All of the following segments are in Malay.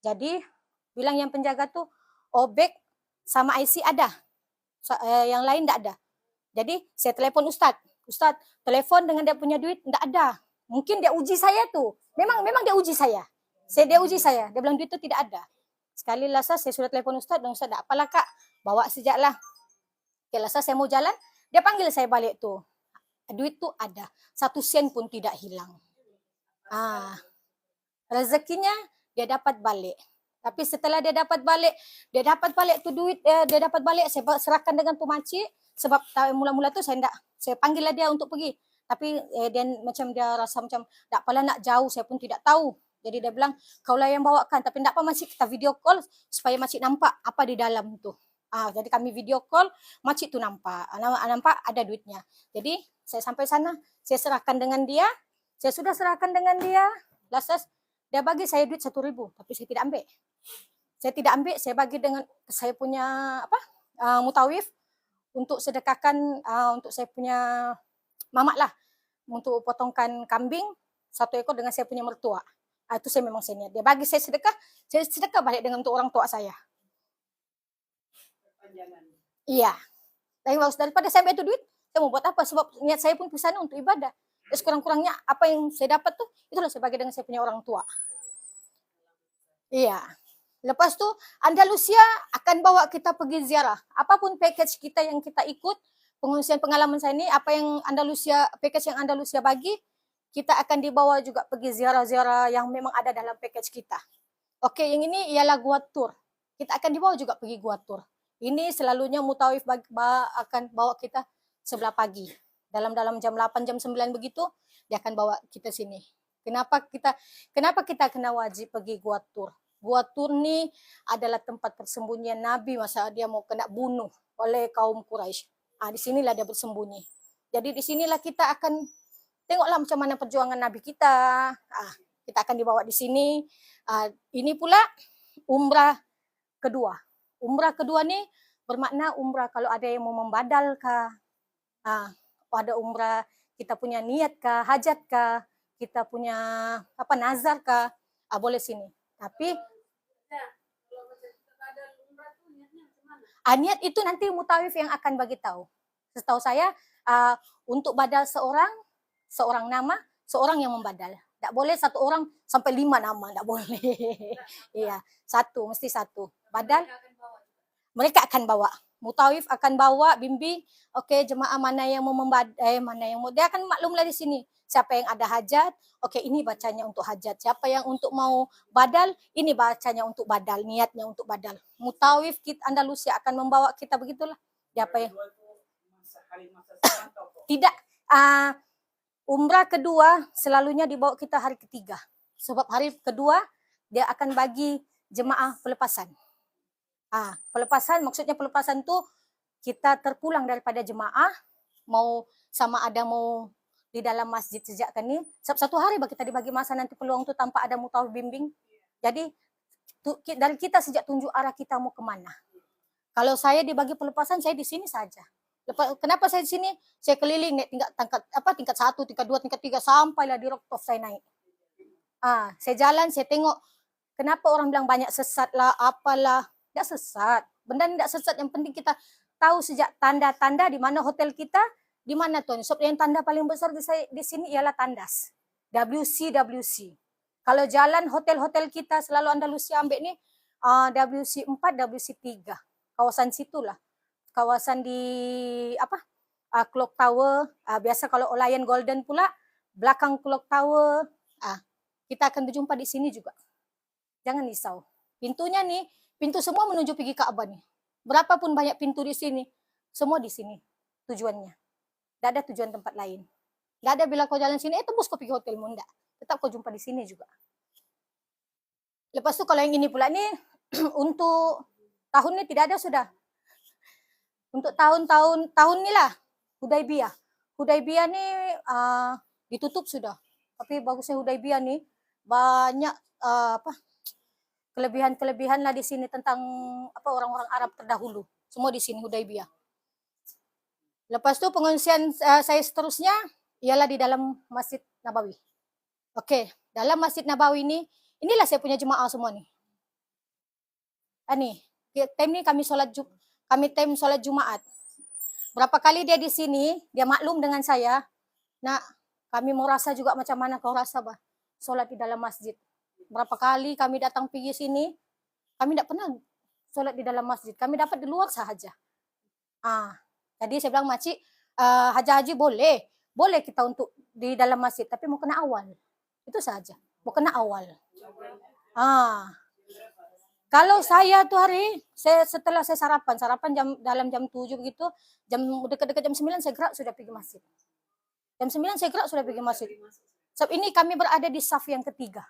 Jadi bilang yang penjaga tuh obek sama IC ada, yang lain enggak ada. Jadi saya telepon Ustadz, Ustadz telepon dengan dia punya duit enggak ada. Mungkin dia uji saya tuh. Memang dia uji saya. Dia uji saya. Dia bilang duit itu tidak ada. Sekali lasa saya sudah telepon Ustadz dan Ustadz, apalah Kak, bawa sejaklah. Oke, lasa saya mau jalan, dia panggil saya balik tuh. Duit tuh ada, 1 sen pun tidak hilang. Rezekinya dia dapat balik. Tapi setelah dia dapat balik tuh duit, dia dapat balik, saya serahkan dengan pemakcik. Sebab mula-mula tu saya panggil lah dia untuk pergi. Tapi dia rasa macam, tak apalah nak jauh, saya pun tidak tahu. Jadi dia bilang, kaulah yang bawakan. Tapi tak apa makcik, kita video call supaya makcik nampak apa di dalam tu. Jadi kami video call, makcik tu nampak ada duitnya. Jadi saya sampai sana, saya serahkan dengan dia. Saya sudah serahkan dengan dia. Lasas, dia bagi saya duit 1.000, tapi saya tidak ambil. Saya bagi dengan saya punya mutawif untuk sedekahkan untuk saya punya mamak lah, untuk potongkan kambing 1 ekor dengan saya punya mertua. Itu saya memang niat. Dia bagi saya sedekah balik dengan untuk orang tua saya. Iya. Tapi bagus, daripada saya ambil itu duit, saya mau buat apa? Sebab niat saya pun ke sana untuk ibadah. Terus kurang-kurangnya apa yang saya dapat tuh, itulah saya bagi dengan saya punya orang tua. Iya. Lepas tu Andalusia akan bawa kita pergi ziarah. Apapun package kita yang kita ikut, pengungsian pengalaman saya ni, apa yang package yang Andalusia bagi, kita akan dibawa juga pergi ziarah-ziarah yang memang ada dalam package kita. Okey, yang ini ialah Gua Tour. Kita akan dibawa juga pergi Gua Tour. Ini selalunya mutawif akan bawa kita sebelah pagi. Dalam jam 8, jam 9 begitu, dia akan bawa kita sini. Kenapa kita kena wajib pergi Gua Tour? Gua Tour ni adalah tempat persembunyian Nabi masa dia mau kena bunuh oleh kaum Quraisy. Di sinilah dia bersembunyi. Jadi di sinilah kita akan tengoklah macam mana perjuangan Nabi kita. Kita akan dibawa di sini. Ini pula umrah kedua. Umrah kedua ni bermakna umrah kalau ada yang mau membadal kah, ada umrah kita punya niat kah, hajat kah, kita punya nazar kah, boleh sini. Tapi niat itu nanti mutawif yang akan bagi tahu. Setahu saya untuk badal seorang nama, seorang yang membadal. Tak boleh 1 orang sampai 5 nama, tak boleh. Iya, mesti 1. Badal mereka akan bawa. Mutawif akan bawa, bimbing. Okey, jemaah mana yang mau dia akan maklumlah di sini. Siapa yang ada hajat, okey ini bacanya untuk hajat. Siapa yang untuk mau badal, ini bacanya untuk badal, niatnya untuk badal. Mutawif Andalusia akan membawa kita begitulah. Tidak. Umrah kedua selalunya dibawa kita hari ketiga. Sebab hari kedua dia akan bagi jemaah pelepasan. Pelepasan, maksudnya pelepasan tu kita terpulang daripada jemaah, mau di dalam masjid sejak kan ni. Sebab 1 hari kita dibagi masa nanti peluang tu tanpa ada mutawif bimbing. Jadi dari kita sejak tunjuk arah kita mau kemana. Kalau saya dibagi pelepasan, saya di sini saja. Kenapa saya di sini? Saya keliling naik tingkat 1, tingkat 2, tingkat 3 sampailah di Roktof saya naik. Saya jalan, saya tengok kenapa orang bilang banyak sesat lah, apalah. Tidak sesat. Benda tidak sesat, yang penting kita tahu sejak tanda-tanda di mana hotel kita, di mana tuan. Sebab yang tanda paling besar di sini ialah tandas. WC. Kalau jalan hotel-hotel kita selalu Andalusia ambil ni WC4, WC3. Kawasan situlah. Kawasan di Clock Tower. Biasa kalau Olayan Golden pula belakang Clock Tower. Kita akan berjumpa di sini juga. Jangan risau. Pintunya ni, pintu semua menuju pergi Ka'bah ni. Berapapun banyak pintu di sini, semua di sini tujuannya. Tak ada tujuan tempat lain. Tak ada bila kau jalan sini, tembus kau pergi hotelmu, enggak. Tetap kau jumpa di sini juga. Lepas tu kalau yang ini pula ni, untuk tahun ni tidak ada sudah. Untuk tahun ni lah, Hudaibiyah. Hudaibiyah ni ditutup sudah. Tapi bagusnya Hudaibiyah ni, banyak kelebihan-kelebihan lah di sini tentang orang-orang Arab terdahulu. Semua di sini Hudaibiyah. Lepas tu pengungsian saya seterusnya ialah di dalam Masjid Nabawi. Okey, dalam Masjid Nabawi ni, inilah saya punya jemaah semua ni. time ni kami time solat Jumaat. Berapa kali dia di sini, dia maklum dengan saya. Nak, kami mau rasa juga macam mana kau rasa bah, solat di dalam masjid. Berapa kali kami datang pergi sini, kami tidak pernah solat di dalam masjid. Kami dapat di luar sahaja. Jadi saya bilang, makcik, haji boleh kita untuk di dalam masjid, tapi mau kena awal. Itu saja, mau kena awal. Kalau saya tuh setelah saya sarapan dalam jam 7 begitu, dekat-dekat jam 9 saya gerak sudah pergi masjid. Jam 9 saya gerak sudah pergi masjid. Sebab ini kami berada di saf yang ketiga.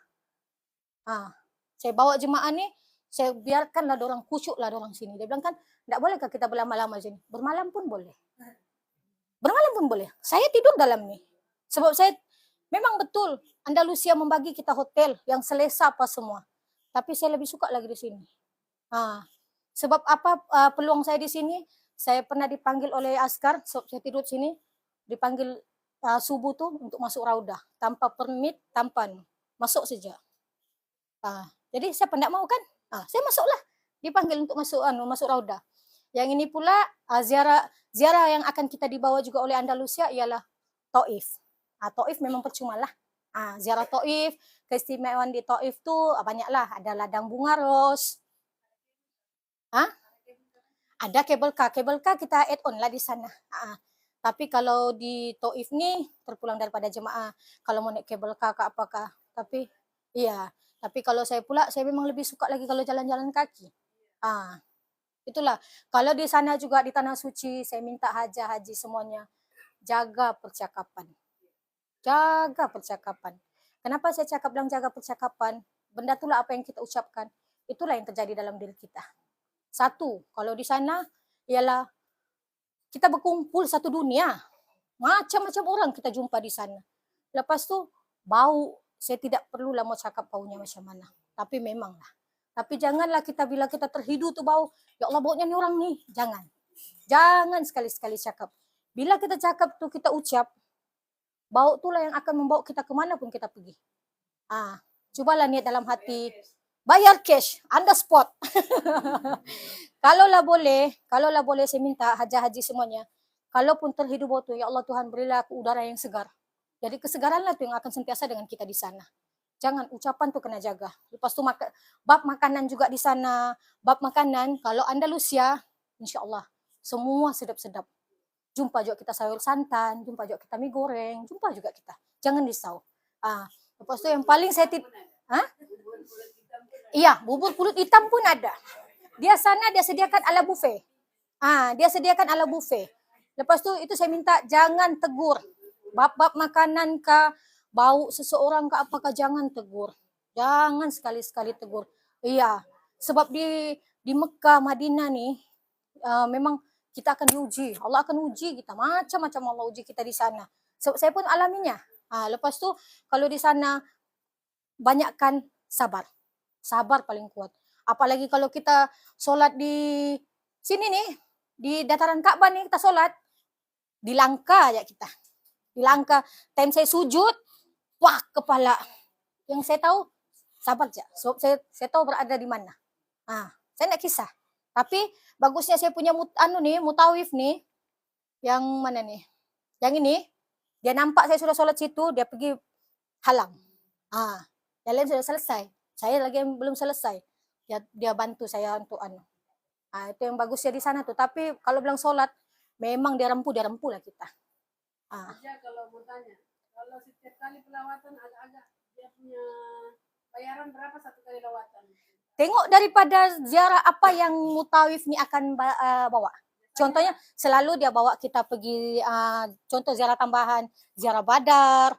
Saya bawa jemaah ni, saya biarkanlah dorang khusyuklah dorang sini. Dia bilang kan, tidak bolehkah kita berlama-lama sini? Bermalam pun boleh. Bermalam pun boleh. Saya tidur dalam ni. Sebab saya, memang betul, Andalusia membagi kita hotel yang selesa apa semua. Tapi saya lebih suka lagi di sini. Sebab apa peluang saya di sini? Saya pernah dipanggil oleh askar, saya tidur sini, dipanggil subuh tuh untuk masuk raudah. Tanpa permit, tanpa masuk saja. Jadi saya tidak mau kan? Saya masuklah. Dipanggil untuk masuk raudah. Yang ini pula ziarah yang akan kita dibawa juga oleh Andalusia ialah Taif. Taif memang percuma lah. Ziarah Taif, keistimewaan di Taif tuh banyaklah. Ada ladang bunga ros. Ada kabel car. Kabel car kita add on lah di sana. Tapi kalau di Taif ni terpulang daripada jemaah. Kalau mau naik kabel car ke apakah. Tapi iya. Tapi kalau saya pula, saya memang lebih suka lagi kalau jalan-jalan kaki. Itulah. Kalau di sana juga di Tanah Suci, saya minta haji semuanya jaga percakapan. Jaga percakapan. Kenapa saya cakap bilang jaga percakapan? Benda itulah apa yang kita ucapkan. Itulah yang terjadi dalam diri kita. Satu, kalau di sana ialah kita berkumpul satu dunia. Macam-macam orang kita jumpa di sana. Lepas tu, bau. Saya tidak perlulah mau cakap baunya macam mana. Tapi memanglah. Tapi janganlah kita bila kita terhidu tu bau, ya Allah baunya ni orang ni. Jangan. Jangan sekali-sekali cakap. Bila kita cakap tu kita ucap, bau itulah yang akan membawa kita kemana pun kita pergi. Cubalah niat dalam hati. Bayar cash, on the spot. Kalaulah boleh saya minta haji semuanya. Kalaupun terhidu bau tu, ya Allah Tuhan berilah aku udara yang segar. Jadi kesegaranlah tu yang akan sentiasa dengan kita di sana. Jangan, ucapan tu kena jaga. Lepas tu bab makanan juga di sana. Bab makanan, kalau Andalusia, insyaAllah, semua sedap-sedap. Jumpa juga kita sayur santan, jumpa juga kita mie goreng, jumpa juga kita. Jangan risau. Lepas tu yang paling saya iya, bubur pulut hitam pun ada. Dia sana dia sediakan ala buffet. Dia sediakan ala buffet. Lepas tu itu saya minta jangan tegur. Bab-bab makanan kah, bau seseorang kah apakah, jangan tegur. Jangan sekali-sekali tegur. Iya, sebab di Mekah, Madinah ni memang kita akan diuji. Allah akan uji kita. Macam-macam Allah uji kita di sana. Saya pun alaminya. Lepas tu kalau di sana banyakkan sabar. Sabar paling kuat. Apalagi kalau kita solat di sini nih, di dataran Ka'bah nih kita solat, di Langka aja kita. Di Langka, time saya sujud, wah kepala. Yang saya tahu, sabar aja. So, saya tahu berada di mana. Saya nak kisah. Tapi bagusnya saya punya mutawif nih, yang mana nih? Yang ini, dia nampak saya sudah solat situ, dia pergi halang. Yang lain sudah selesai. Saya lagi yang belum selesai. Dia bantu saya untuk itu yang bagusnya di sana tuh. Tapi kalau bilang solat, memang dia rempuh lah kita. Kalau mau tanya, kalau setiap kali pelawatan agak-agak dia punya bayaran berapa satu kali lawatan? Tengok daripada ziarah apa yang mutawif ni akan bawa. Contohnya selalu dia bawa kita pergi contoh ziarah tambahan, ziarah badar.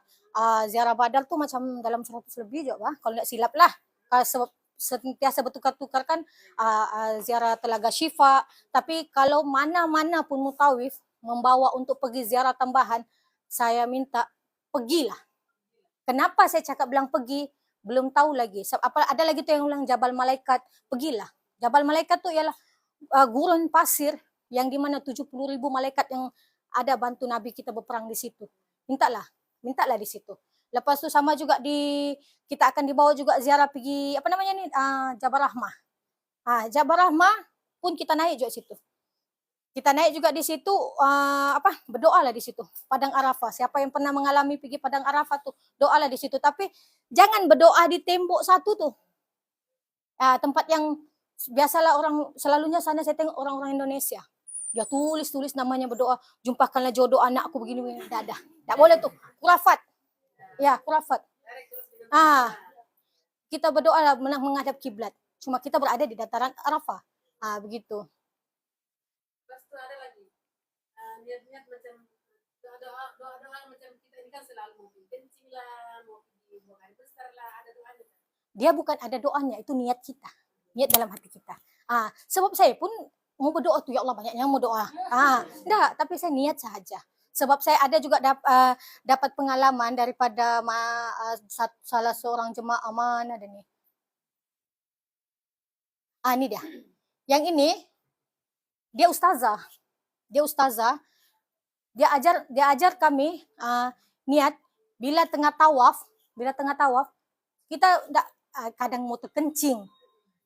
Ziarah badar tu macam dalam 100 lebih je bah, kalau tak silap lah. Sentiasa bertukar-tukar kan ziarah Telaga Syifa. Tapi kalau mana-mana pun mutawif membawa untuk pergi ziarah tambahan, saya minta pergilah. Kenapa saya cakap bilang pergi? Belum tahu lagi. Ada lagi tu yang bilang Jabal Malaikat, pergilah. Jabal Malaikat tu ialah gurun pasir yang di mana 70,000 malaikat yang ada bantu Nabi kita berperang di situ. Mintalah di situ. Lepas tu sama juga kita akan dibawa juga ziarah pergi Jabal Rahmah. Jabal Rahmah pun kita naik juga situ. Kita naik juga di situ, berdoalah di situ. Padang Arafah. Siapa yang pernah mengalami pergi Padang Arafah tuh, doalah di situ. Tapi jangan berdoa di tembok satu tuh. Tempat yang biasalah orang selalunya sana saya tengok orang-orang Indonesia. Dia tulis namanya berdoa, jumpakanlah jodoh anakku begini. Tidak boleh tuh. Khurafat. Ya, khurafat. Kita berdoa menghadap kiblat. Cuma kita berada di dataran Arafah. Begitu. Lepas itu ada lagi niat-niat macam doa-doa macam kita ini kan selalu mau kencing lah, mau pergi buang air besar lah, ada doanya. Dia bukan ada doanya, itu niat kita. Niat dalam hati kita. Sebab saya pun mau berdoa tuh, ya Allah banyak yang mau doa. Enggak, tapi saya niat saja. Sebab saya ada juga dapat pengalaman daripada salah seorang jemaah mana ada nih. Ini dia. Yang ini dia ustazah. Dia ajar kami niat bila tengah tawaf kita kadang mau terkencing,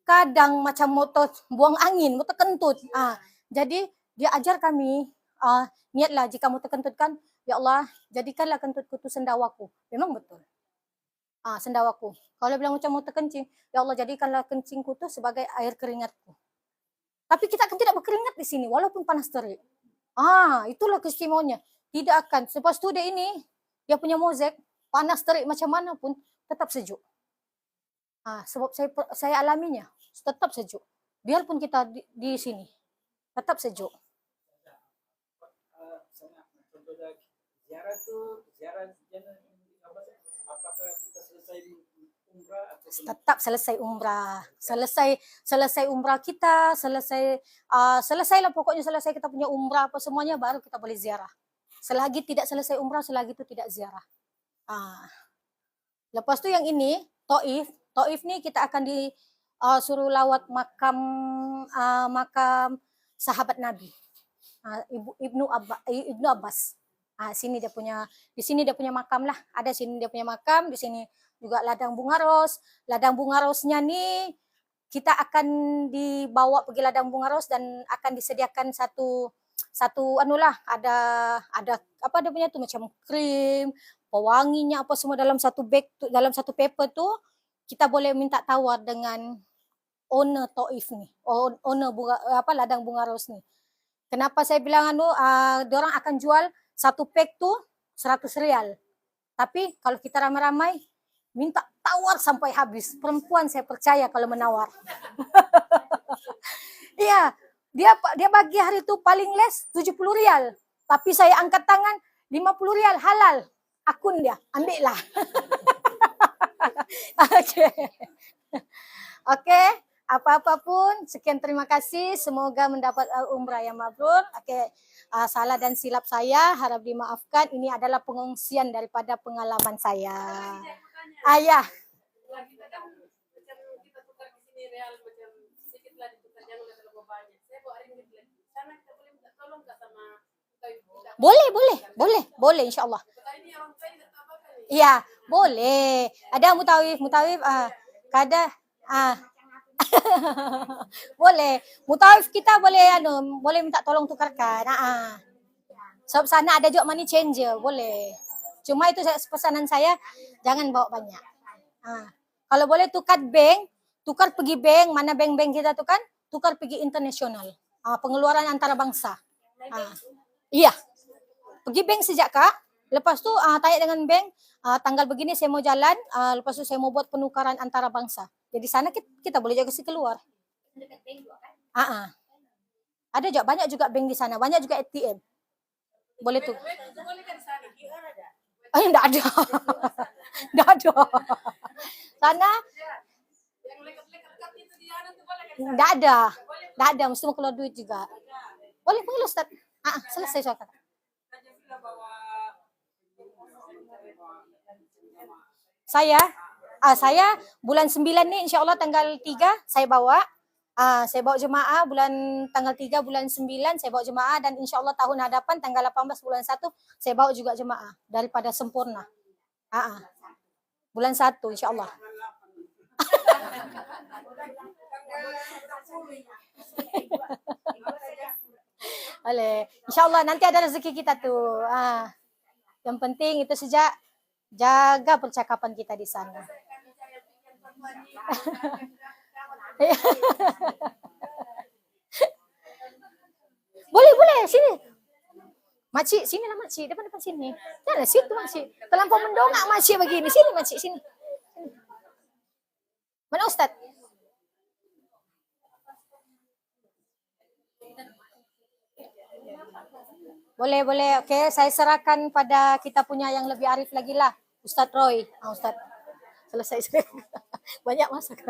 kadang macam mau buang angin, mau terkentut. Jadi dia ajar kami niatlah jika mau terkentutkan, ya Allah jadikanlah kentutku itu sendawaku. Memang betul. Sendawaku. Kalau bilang macam mau terkencing, ya Allah jadikanlah kencingku itu sebagai air keringatku. Tapi kita akan tidak berkeringat di sini walaupun panas terik. Itulah keistimewaannya. Tidak akan. Lepas tu dia punya mozek, panas terik macam mana pun tetap sejuk. Sebab saya alaminya, tetap sejuk. Biarpun kita di sini, tetap sejuk. Apakah kita selesai umrah atau tetap selesai umrah. Selesai umrah kita, selesailah pokoknya selesai kita punya umrah apa semuanya baru kita boleh ziarah. Selagi tidak selesai umrah, selagi itu tidak ziarah. Lepas tu yang ini, Taif ni kita akan disuruh lawat makam sahabat Nabi. Ibnu Abbas. Di sini dia punya makam lah. Ada sini dia punya makam, di sini juga ladang bunga ros. Ladang bunga rosnya ni kita akan dibawa pergi ladang bunga ros dan akan disediakan satu ada apa dia punya tu macam krim, pewanginya apa semua dalam satu beg tu, dalam satu paper tu kita boleh minta tawar dengan owner Taif ni, owner ladang bunga ros ni. Kenapa saya bilang diorang akan jual satu pack tu 100 rial. Tapi kalau kita ramai-ramai minta tawar sampai habis. Perempuan saya percaya kalau menawar. Iya, dia bagi hari itu paling less 70 rial. Tapi saya angkat tangan 50 rial halal. Akun dia, ambil lah. Oke. Apa-apa pun, sekian terima kasih. Semoga mendapat umrah yang mabrur. Salah dan silap saya harap dimaafkan. Ini adalah pengungsian daripada pengalaman saya. Ayah. Kita kan macam kita tukar di sini real macam sedikit lah ditukar, jangan terlalu banyak. Saya bawa ringgit lagi. Sana kita boleh minta tolong nggak sama boleh insyaallah. Ini orang tua tidak tahu apa kan? Iya, boleh. Ada mutawif kada boleh. Mutawif kita boleh minta tolong tukarkan. Sebab sana ada juga money changer, boleh. Cuma itu pesanan saya jangan bawa banyak. Kalau boleh tukar pergi bank, mana bank-bank kita tu kan, tukar pergi internasional. Pengeluaran antara bangsa. Iya. Pergi bank sejak Kak. Lepas tu tanya dengan bank, tanggal begini saya mau jalan, lepas tu saya mau buat penukaran antara bangsa. Jadi sana kita boleh juga kasih keluar. Ada juga banyak juga bank di sana, banyak juga ATM. Boleh tuh. Enggak ada. Enggak ada. Sana enggak ada, mesti mau keluar duit juga. Boleh Ustaz. Selesai soal kata. Saya bulan 9 ni insyaAllah tanggal 3 saya bawa jemaah bulan tanggal 3 bulan 9 saya bawa jemaah, dan insyaAllah tahun hadapan tanggal 18 bulan 1 saya bawa juga jemaah daripada sempurna. Bulan 1 insyaAllah. Boleh. InsyaAllah nanti ada rezeki kita tuh. Yang penting itu saja, jaga percakapan kita di sana. Boleh, sini. Makcik, sini lah makcik, depan sini. Jangan situ makcik. Terlampau mendongak makcik begini. Sini makcik, sini. Mana Ustaz? Boleh. Okey, saya serahkan pada kita punya yang lebih arif lagi lah. Ustaz Roy. Ustaz. Selesai. Banyak masak.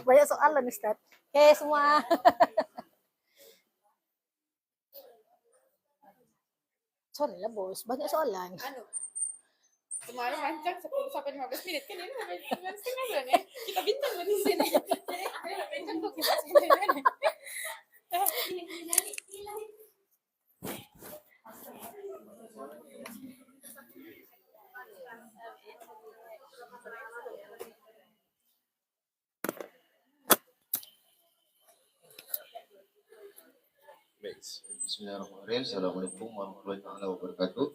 Banyak soalan Ustaz. Okey semua. Sorry lah bos, banyak soalan. Semalam rancang 10 sampai 15 menit kan ini sampai 9 setengah bulan ya. Kita bintang di sini. Jadi bintang tuh kita sini. Baik, bismillahirrahmanirrahim. Assalamualaikum warahmatullahi wabarakatuh.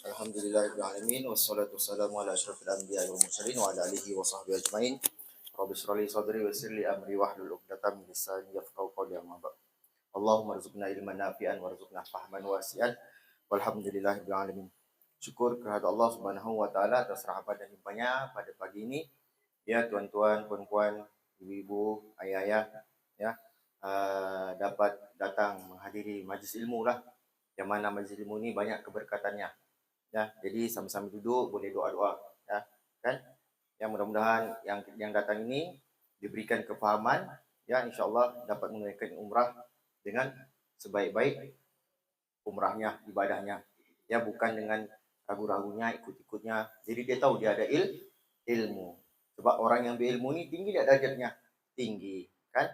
Alhamdulillahirrahmanirrahim. Wassalatu wassalamu ala asyrafil anbiya'i wal mursalin wa ala alihi wa sahbihi ajma'in. Rabbi shrah li sadri wa yassir li amri wahlul 'uqdatam min lisani yafqahu qawli, amma ba'd. Allahumma rzuqna ilman nafi'an warzuqna fahman wasi'an. Walhamdulillahirabbil alamin. Syukur kehadirat Allah Subhanahu wa taala atas rahmat dan hikmahnya pada pagi ini. Ya tuan-tuan, puan-puan, ibu-ibu, ayah-ayah, ya, dapat datang menghadiri majlis ilmu lah. Yang mana majlis ilmu ini banyak keberkatannya. Ya, jadi sama-sama duduk, boleh doa-doa, ya, kan? Yang mudah-mudahan yang datang ini diberikan kefahaman, ya, insya-Allah dapat menunaikan umrah dengan sebaik-baik umrahnya, ibadahnya. Ya, bukan dengan ragu-ragunya, ikut-ikutnya. Jadi dia tahu dia ada ilmu. Sebab orang yang berilmu ni tinggi tak darjatnya? Tinggi, kan?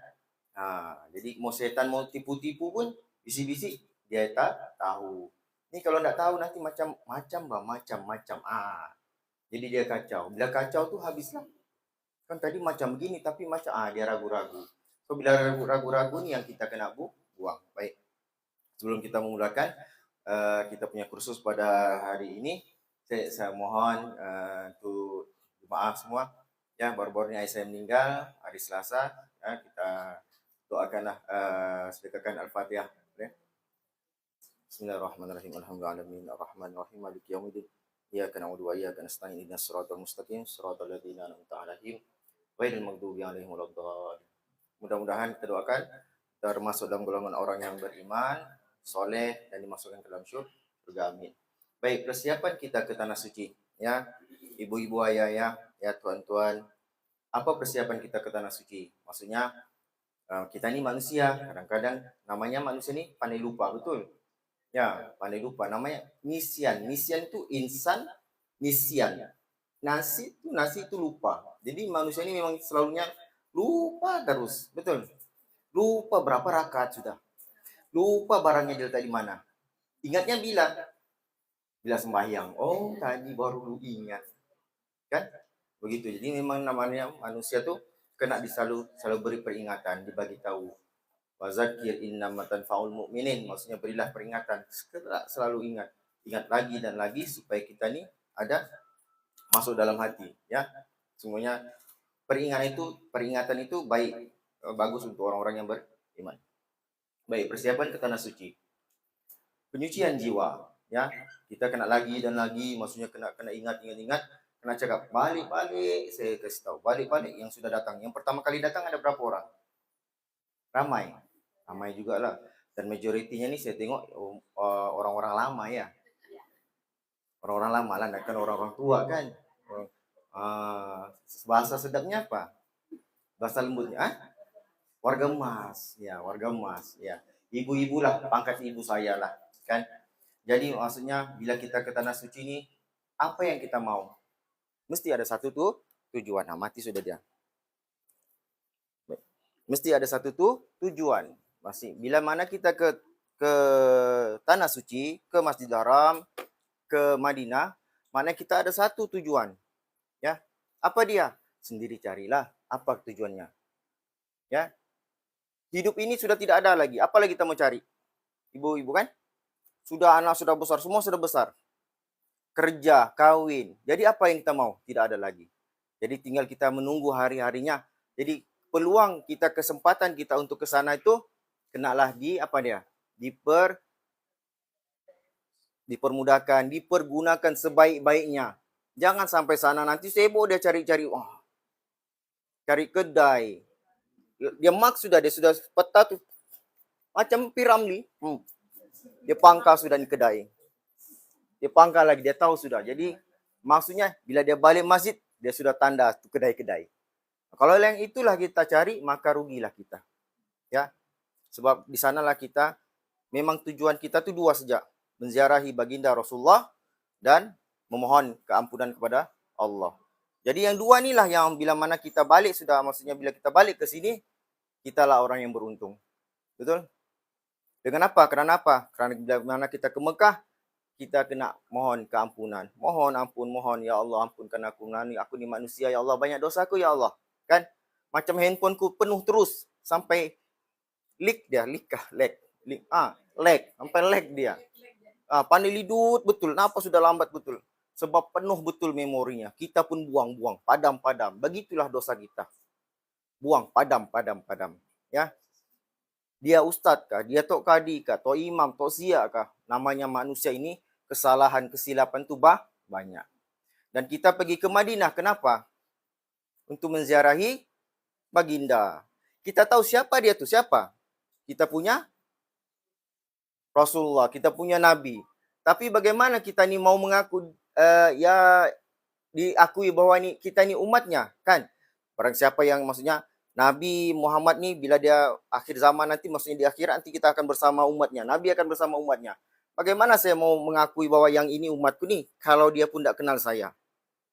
Jadi mau setan mau tipu-tipu pun bisi-bisi dia tak tahu. Ni kalau tak tahu nanti macam. Jadi dia kacau. Bila kacau tu habislah. Kan tadi macam begini tapi macam dia ragu-ragu. So bila ragu-ragu ni yang kita kena buang. Baik. Sebelum kita memulakan kita punya kursus pada hari ini, saya mohon untuk jemaah semua, ya, baru-baru ni ayah saya meninggal hari Selasa, ya, kita doakanlah, sedekahkan Al-Fatihah. Bismillahirrahmanirrahim. Alhamdulillahirabbil arrahmanirrahim maliki yaumiddin. Iyyaka na'budu wa iyyaka nasta'in ihdinas siratal mustaqim siratal ladzina an'amta 'alaihim ghairil maghdubi 'alaihim waladdallin. Mudah-mudahan kita doakan termasuk dalam golongan orang yang beriman, soleh, dan dimasukkan ke dalam surga. Amin. Baik, persiapan kita ke tanah suci, ya, ibu-ibu, ayah, ya, tuan-tuan. Apa persiapan kita ke tanah suci? Maksudnya kita ni manusia, kadang-kadang namanya manusia ni pandai lupa, betul? Ya, pandai lupa. Namanya nisyan. Nisyan tu insan, nisyan. Nasi tu lupa. Jadi manusia ni memang selalunya lupa terus, betul? Lupa berapa rakaat sudah. Lupa barangnya dia tadi mana. Ingatnya bila sembahyang. Oh, tadi baru lu ingat. Kan? Begitu. Jadi memang namanya manusia tu kena selalu beri peringatan, dibagi tahu. Wazakir innama tanfa'ul mu'minin. Maksudnya berilah peringatan. Selalu ingat lagi dan lagi supaya kita ni ada masuk dalam hati, ya. Semuanya peringatan itu baik, bagus untuk orang-orang yang beriman. Baik, persiapan ke tanah suci. Penyucian jiwa, ya. Kita kena lagi dan lagi, maksudnya kena ingat. Kena cakap balik, saya kasih tahu. Balik yang sudah datang. Yang pertama kali datang ada berapa orang? Ramai jugalah. Dan majoritinya ni saya tengok orang-orang lama, ya. Orang-orang lama lah, kan orang-orang tua kan. Bahasa sedapnya apa? Bahasa lembutnya, warga emas, ya, warga emas, ya. Ibu-ibu lah, pangkat ibu saya lah, kan. Jadi maksudnya bila kita ke tanah suci ni, apa yang kita mau? Mesti ada satu tujuan. Mati sudah dia. Mesti ada satu tujuan. Masih bila mana kita ke tanah suci, ke Masjidil Haram, ke Madinah, maknanya kita ada satu tujuan. Ya. Apa dia? Sendiri carilah. Apa tujuannya? Ya. Hidup ini sudah tidak ada lagi. Apa lagi kita mau cari? Ibu-ibu kan? Sudah anak sudah besar, semua sudah besar. Kerja, kawin. Jadi apa yang kita mau? Tidak ada lagi. Jadi tinggal kita menunggu hari-harinya. Jadi peluang kita, kesempatan kita untuk ke sana itu kenalah dipermudahkan, dipergunakan sebaik-baiknya. Jangan sampai sana nanti sibuk dia cari-cari, cari kedai. Dia sudah peta tuh macam Piramli. Dia pangkal sudah di kedai. Dia pangkal lagi, dia tahu sudah. Jadi maksudnya bila dia balik masjid, dia sudah tanda kedai-kedai. Kalau yang itulah kita cari, maka rugilah kita. Ya. Sebab di sanalah kita, memang tujuan kita itu dua saja. Menziarahi baginda Rasulullah dan memohon keampunan kepada Allah. Jadi yang dua inilah yang bila mana kita balik sudah, maksudnya bila kita balik ke sini, kitalah orang yang beruntung. Betul? Dengan apa? Kerana apa? Kerana bila mana kita ke Mekah, kita kena mohon keampunan. Mohon ampun, mohon, ya Allah ampunkan aku ni manusia, ya Allah banyak dosaku, ya Allah. Kan? Macam handphoneku penuh terus sampai lag, sampai lag dia. Pandai lidut betul. Kenapa sudah lambat betul? Sebab penuh betul memorinya. Kita pun buang-buang, padam-padam. Begitulah dosa kita. Buang, padam. Ya. Dia ustaz kah? Dia tok kadi kah? Tok imam, tok zia kah? Namanya manusia ini kesalahan, kesilapan tu banyak. Dan kita pergi ke Madinah. Kenapa? Untuk menziarahi baginda. Kita tahu siapa dia tu, siapa? Kita punya Rasulullah, kita punya Nabi. Tapi bagaimana kita ni mau mengaku, diakui bahwa ni kita ni umatnya, kan? Barang siapa yang maksudnya Nabi Muhammad ni bila dia akhir zaman nanti, maksudnya di akhirat nanti kita akan bersama umatnya. Nabi akan bersama umatnya. Bagaimana saya mau mengakui bahwa yang ini umatku ni kalau dia pun tak kenal saya?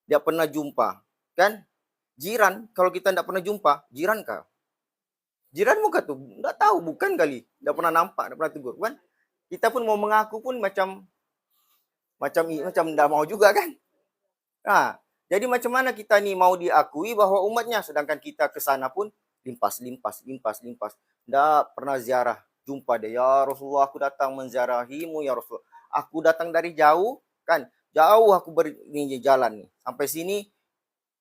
Dia pernah jumpa, kan? Jiran, kalau kita tak pernah jumpa, jiran kah? Jiran muka tu, tak tahu, bukan kali. Tak pernah nampak, tak pernah tegur, kan? Kita pun mau mengaku pun macam tak mau juga, kan? Jadi macam mana kita ni mau diakui bahwa umatnya, sedangkan kita ke sana pun limpas. Tak pernah ziarah, jumpa dia, ya Rasulullah aku datang menziarahimu, ya Rasulullah. Aku datang dari jauh, kan? Jauh aku jalan ni. Sampai sini,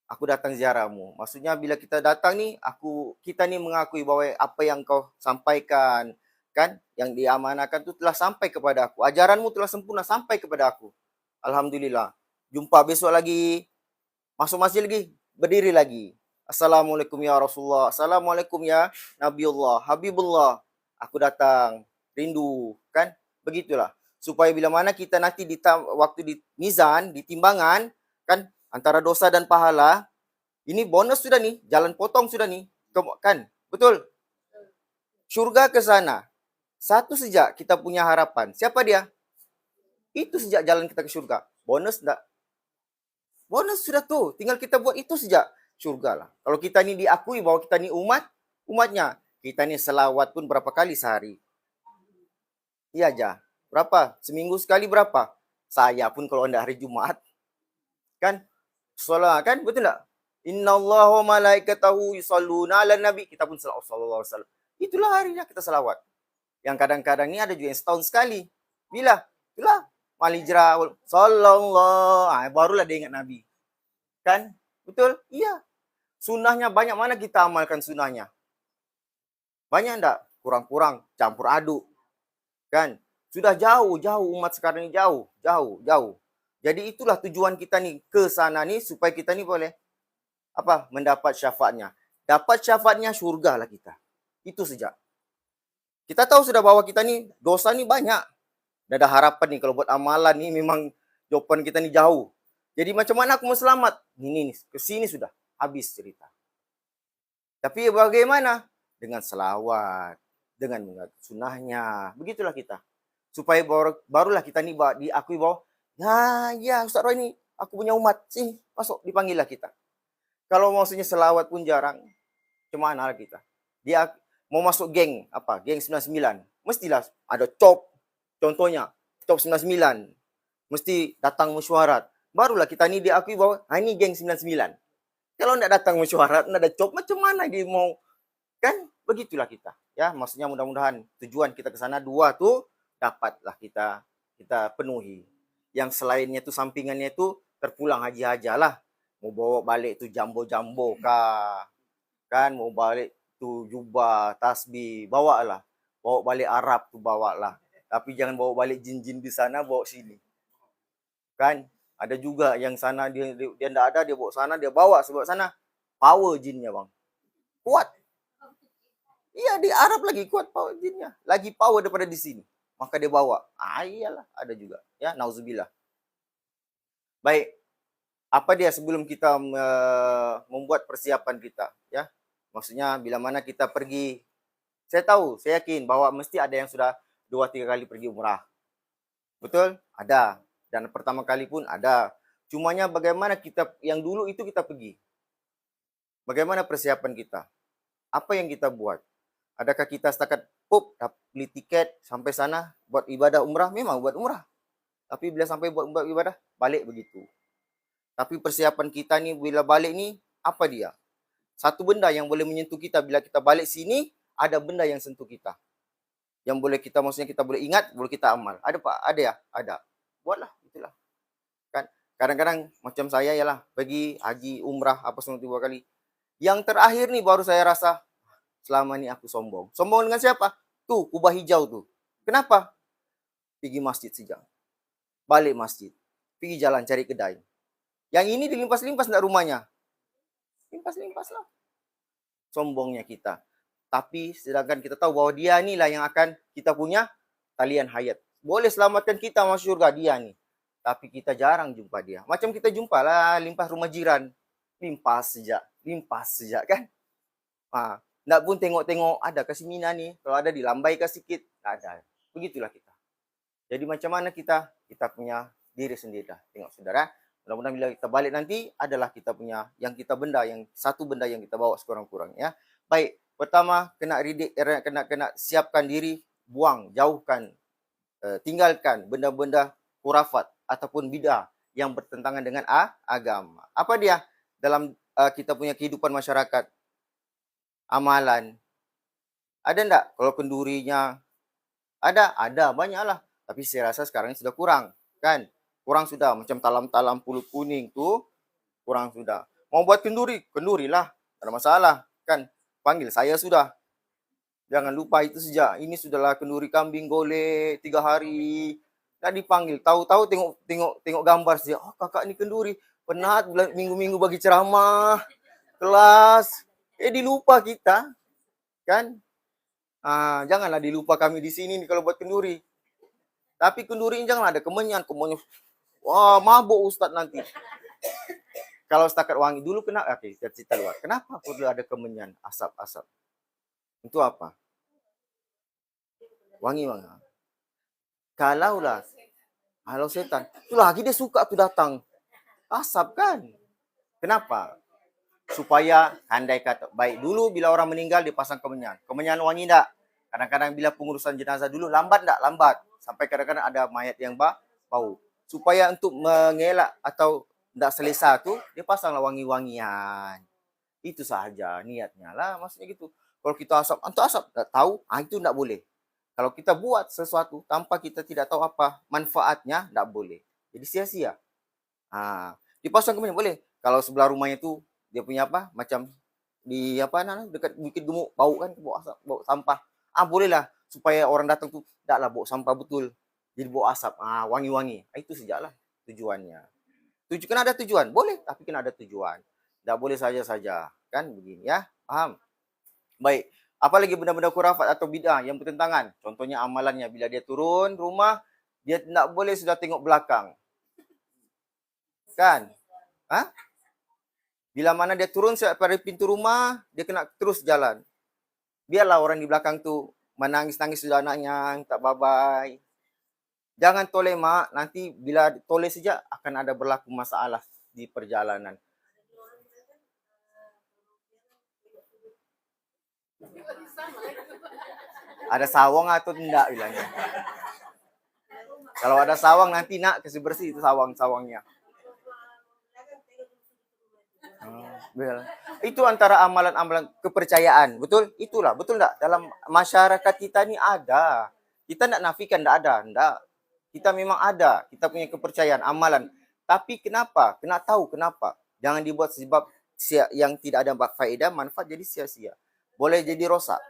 aku datang ziarahmu. Maksudnya bila kita datang ni, kita ni mengakui bahwa apa yang kau sampaikan, kan, yang diamanahkan itu telah sampai kepada aku. Ajaranmu telah sempurna sampai kepada aku. Alhamdulillah. Jumpa besok lagi. Masuk masjid lagi. Berdiri lagi. Assalamualaikum ya Rasulullah. Assalamualaikum ya Nabiullah. Habibullah. Aku datang. Rindu. Kan? Begitulah. Supaya bila mana kita nanti waktu di mizan, di timbangan, kan, antara dosa dan pahala, ini bonus sudah nih. Jalan potong sudah nih. Kan? Betul? Syurga ke sana. Satu sejak kita punya harapan. Siapa dia? Itu sejak jalan kita ke syurga. Bonus enggak? Bonus sudah tuh. Tinggal kita buat itu sejak syurga lah. Kalau kita ni diakui bahwa kita ni umatnya. Kita ni selawat pun berapa kali sehari? Iya aja. Berapa? Seminggu sekali berapa? Saya pun kalau anda hari Jumat. Kan? Salat kan? Betul tak? Innallaha wa malaikatahu yusalluna 'alan nabi. Kita pun sallallahu alaihi wasallam. Itulah harinya kita selawat. Yang kadang-kadang ni ada juga yang setahun sekali. Bila? Itulah. Malijra sallallahu, barulah dia ingat Nabi. Kan? Betul? Iya. Sunnahnya banyak mana kita amalkan sunnahnya? Banyak enggak? Kurang-kurang. Campur aduk. Kan? Sudah jauh umat sekarang ni jauh. Jadi itulah tujuan kita ni ke sana ni supaya kita ni boleh mendapat syafaatnya. Dapat syafaatnya syurga lah kita. Itu saja. Kita tahu sudah bahwa kita ni dosa ni banyak. Dah ada harapan ni kalau buat amalan ni memang jawapan kita ni jauh. Jadi macam mana aku mau selamat? Ini ke sini sudah habis cerita. Tapi bagaimana? Dengan selawat, dengan mengaku sunnahnya. Begitulah kita. Supaya barulah kita ni diakui bahwa ya Ustaz Roy ni aku punya umat. Sini, masuk, dipanggillah kita. Kalau maksudnya selawat pun jarang, macam mana lah kita? Dia mau masuk geng, geng 99. Mestilah ada top, contohnya, top 99. Mesti datang mesyuarat. Barulah kita ni diakui bahwa ini geng 99. Kalau enggak datang mesyuarat, enggak ada job, macam mana dia mau, kan? Begitulah kita. Ya, maksudnya mudah-mudahan tujuan kita ke sana dua tuh dapatlah kita penuhi. Yang selainnya tuh sampingannya tuh terpulang haji ajalah. Mau bawa balik tuh jambo-jambo kah, kan? Mau balik tuh jubah, tasbih, bawalah. Bawa balik Arab tuh bawalah. Tapi jangan bawa balik jin-jin di sana, bawa sini. Kan? Ada juga yang sana dia enggak ada, dia bawa sana, dia bawa sebab sana power jinnya, Bang. Kuat. Iya, di Arab lagi kuat power jinnya. Lagi power daripada di sini. Maka dia bawa. Iyalah, ada juga. Ya, nauzubillah. Baik. Apa dia sebelum kita membuat persiapan kita, ya? Maksudnya bila mana kita pergi, saya tahu, saya yakin bahwa mesti ada yang sudah 2-3 kali pergi umrah. Betul? Ada. Dan pertama kali pun ada. Cumanya bagaimana kita yang dulu itu kita pergi. Bagaimana persiapan kita? Apa yang kita buat? Adakah kita setakat beli tiket sampai sana buat ibadah umrah? Memang buat umrah. Tapi bila sampai buat ibadah, balik begitu. Tapi persiapan kita ni bila balik ni, apa dia? Satu benda yang boleh menyentuh kita bila kita balik sini, ada benda yang sentuh kita. Yang boleh kita, maksudnya kita boleh ingat, boleh kita amal. Ada Pak? Ada ya? Ada. Buatlah, itulah. Kan? Kadang-kadang macam saya ialah pergi haji, umrah, apa semua 2 kali. Yang terakhir ni baru saya rasa, selama ni aku sombong. Sombong dengan siapa? Tuh, kubah hijau tuh. Kenapa? Pergi masjid saja. Balik masjid. Pergi jalan cari kedai. Yang ini dilimpas-limpas enggak rumahnya. Limpas-limpas lah. Sombongnya kita. Tapi sedangkan kita tahu bahwa dia inilah yang akan kita punya talian hayat. Boleh selamatkan kita masuk surga, dia ni. Tapi kita jarang jumpa dia. Macam kita jumpa lah, limpas rumah jiran. Limpas saja kan. Nggak pun tengok-tengok, ada ke seminar ni, kalau ada dilambaikan sikit, nggak ada. Begitulah kita. Jadi macam mana kita punya diri sendiri dah. Tengok saudara, mudah-mudahan bila kita balik nanti, adalah kita punya, yang kita benda, yang satu benda yang kita bawa sekurang-kurangnya. Baik, pertama, kena siapkan diri, buang, jauhkan, tinggalkan benda-benda khurafat ataupun bid'ah yang bertentangan dengan agama. Apa dia? Dalam kita punya kehidupan masyarakat, amalan. Ada enggak? Kalau kendurinya ada banyaklah. Tapi saya rasa sekarang sudah kurang, kan? Kurang sudah, macam talam-talam pulut kuning tuh kurang sudah. Mau buat kendurilah. Tak ada masalah, kan? Panggil saya sudah. Jangan lupa itu saja. Ini sudahlah kenduri kambing golek 3 hari. Dah dipanggil, tahu-tahu tengok gambar saja. Oh, kakak ni kenduri. Penat minggu-minggu bagi ceramah, kelas. Dilupa kita, kan? Janganlah dilupa kami di sini nih kalau buat kenduri. Tapi kenduri janganlah ada kemenyan. Wah, mabuk Ustaz nanti. Kalau setakat wangi dulu kenapa? Oke, kita cerita luar. Kenapa perlu ada kemenyan, asap-asap? Itu apa? Wangi. Kalau setan. Itu lagi dia suka tuh datang. Asap kan? Kenapa? Supaya andai kata baik dulu bila orang meninggal dipasang kemenyan. Kemenyan wangi enggak? Kadang-kadang bila pengurusan jenazah dulu lambat sampai kadang-kadang ada mayat yang bau. Supaya untuk mengelak atau enggak selesa tu dia pasanglah wangi-wangian. Itu sahaja niatnya lah, maksudnya gitu. Kalau kita asap enggak tahu, itu enggak boleh. Kalau kita buat sesuatu tanpa kita tidak tahu apa manfaatnya, enggak boleh. Jadi sia-sia. Dipasang kemenyan boleh. Kalau sebelah rumahnya tu dia punya macam di dekat Bukit Gemuk, bau kan, bau asap, bau sampah. Bolehlah supaya orang datang tu taklah bau sampah betul. Jadi bau asap, wangi-wangi. Itu sajalah tujuannya. Kena ada tujuan, boleh, tapi kena ada tujuan. Tak boleh saja-saja, kan begini ya. Paham? Baik. Apalagi benda-benda khurafat atau bid'ah yang bertentangan. Contohnya amalannya bila dia turun rumah, dia tak boleh sudah tengok belakang. Kan? Bila mana dia turun pada pintu rumah, dia kena terus jalan. Biarlah orang di belakang tu menangis-nangis sudah anaknya, tak bye-bye. Jangan toleh mak, nanti bila toleh saja akan ada berlaku masalah di perjalanan. Ada sawang atau tidak bilangnya. Kalau ada sawang nanti nak kasih bersih itu sawang-sawangnya. Itu antara amalan-amalan kepercayaan, betul? Itulah, betul enggak? Dalam masyarakat kita ni ada. Kita enggak nafikan enggak ada, enggak. Kita memang ada, kita punya kepercayaan, amalan. Tapi kenapa? Kena tahu kenapa. Jangan dibuat sebab yang tidak ada faedah, manfaat jadi sia-sia. Boleh jadi rosak.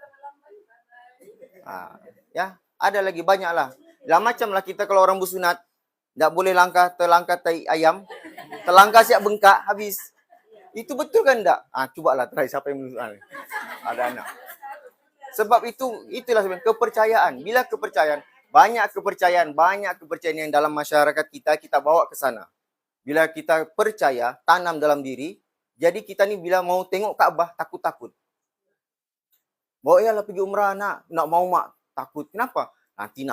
Ya, ada lagi banyak lah. Lah macam lah kita kalau orang bersunat, enggak boleh terlangkah tai ayam. Terlangkah siap bengkak, habis. Itu betul kan enggak? Cubalah try siapa yang menunjukkan. Ada anak. Sebab itulah sebenarnya kepercayaan. Bila kepercayaan, banyak kepercayaan yang dalam masyarakat kita bawa ke sana. Bila kita percaya, tanam dalam diri, jadi kita ni bila mau tengok Kaabah, takut-takut. Bawa lah pergi umrah nak mau mak, takut. Kenapa? Nanti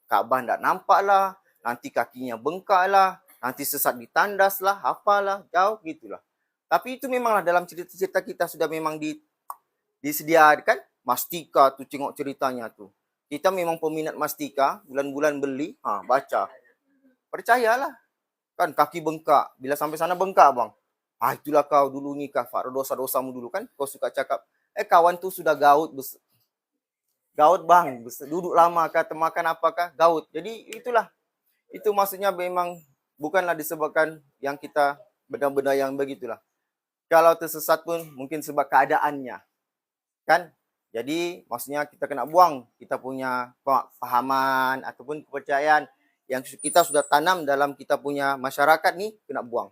Kaabah tak nampak lah, nanti kakinya bengkak lah, nanti sesat di tandas lah, apalah, jauh gitulah. Tapi itu memanglah dalam cerita-cerita kita sudah memang disediakan mastika tu, tengok ceritanya tu. Kita memang peminat mastika, bulan-bulan beli, baca. Percayalah. Kan kaki bengkak, bila sampai sana bengkak bang. Itulah kau dulu ni kafar, dosa-dosamu dulu kan. Kau suka cakap, kawan tu sudah gaut bang, duduk lama kah, termakan apakah, gaut. Jadi itulah. Itu maksudnya memang bukanlah disebabkan yang kita benda-benda yang begitulah. Kalau tersesat pun mungkin sebab keadaannya. Kan? Jadi maksudnya kita kena buang kita punya pahaman ataupun kepercayaan yang kita sudah tanam dalam kita punya masyarakat ni, kena buang.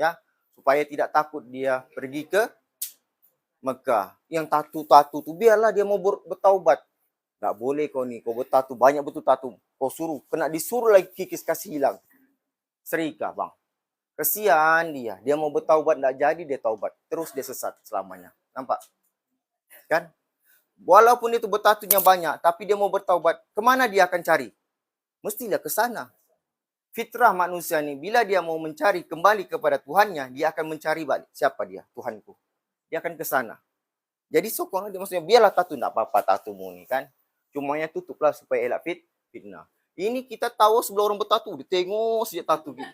Ya, supaya tidak takut dia pergi ke Mekah. Yang tatu-tatu tu biarlah dia mau bertaubat. Tak boleh kau ni, kau bertatu banyak betul tatu. Kau disuruh lagi kikis kasih hilang. Serikah bang. Kesian dia mau bertaubat tak jadi, dia taubat. Terus dia sesat selamanya. Nampak? Kan? Walaupun itu bertatunya banyak, tapi dia mau bertaubat, kemana dia akan cari? Mestilah ke sana. Fitrah manusia ni, bila dia mau mencari kembali kepada Tuhannya, dia akan mencari balik. Siapa dia? Tuhanku. Dia akan ke sana. Jadi sokong dia, maksudnya biarlah tatu, tak apa-apa tatumu ni kan. Cumanya tutuplah supaya elak fitnah. Ini kita tahu sebelum orang bertatu, dia tengok sejak tatu gitu.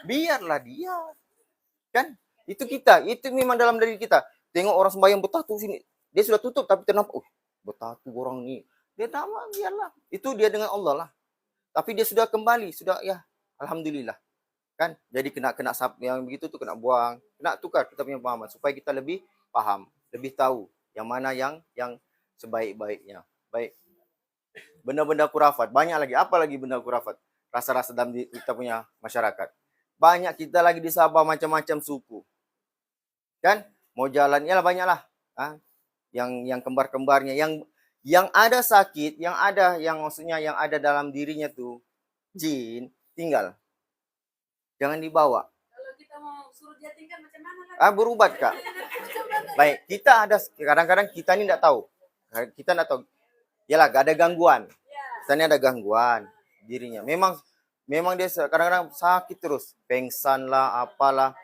Biarlah dia. Kan? Itu kita, itu memang dalam diri kita. Tengok orang sembahyang bertatu sini, dia sudah tutup tapi ternampak, bertatu orang ni. Dia nama biarlah. Itu dia dengan Allah lah. Tapi dia sudah kembali, sudah ya, alhamdulillah. Kan? Jadi kena yang begitu tu kena buang, kena tukar kita punya pemahaman supaya kita lebih paham, lebih tahu yang mana yang sebaik-baiknya. Baik. Benda-benda kurafat, banyak lagi. Apa lagi benda kurafat? Rasa-rasa dalam kita punya masyarakat. Banyak kita lagi di Sabah macam-macam suku. Kan? Mau jalan, yalah banyaklah. Yang kembar-kembarnya, yang ada sakit, yang maksudnya yang ada dalam dirinya tuh jin, tinggal. Jangan dibawa. Kalau kita mau suruh dia tinggal macam mana? Berubat kak. Baik, kita ada kadang-kadang kita ni tak tahu. Kita tak tahu. Yalah, ada gangguan. Kita ni ada gangguan dirinya. Memang dia kadang-kadang sakit terus, pengsan lah, apalah.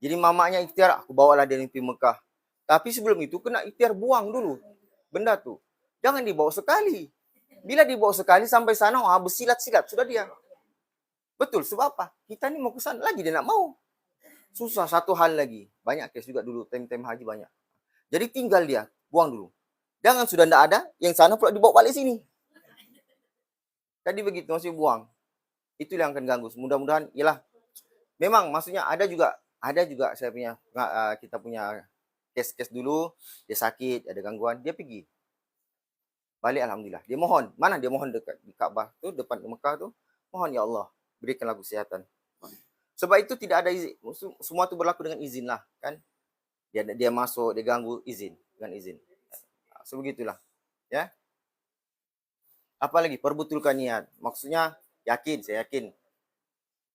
Jadi mamanya ikhtiar, aku bawalah dia mimpi Mekah. Tapi sebelum itu kena ikhtiar buang dulu benda tu. Jangan dibawa sekali. Bila dibawa sekali sampai sana, bersilat-silat sudah dia. Betul, sebab apa? Kita ni mau ke sana lagi dia nak mau. Susah satu hal lagi. Banyak kes juga dulu, time-time haji banyak. Jadi tinggal dia, buang dulu. Jangan sudah tidak ada, yang sana pula dibawa balik sini. Jadi begitu, masih buang. Itu yang akan ganggu. Mudah-mudahan, ialah. Memang, maksudnya ada juga saya punya, kita punya kes-kes dulu, dia sakit, ada gangguan, dia pergi. Balik alhamdulillah. Dia mohon. Mana dia mohon dekat di Kaabah tu, depan Mekah tu. Mohon ya Allah, berikanlah kesihatan. Sebab itu tidak ada izin. Semua tu berlaku dengan izin lah, kan? Dia masuk, dia ganggu izin, dengan izin. Sebegitulah. Ya. Apalagi perbetulkan niat. Maksudnya saya yakin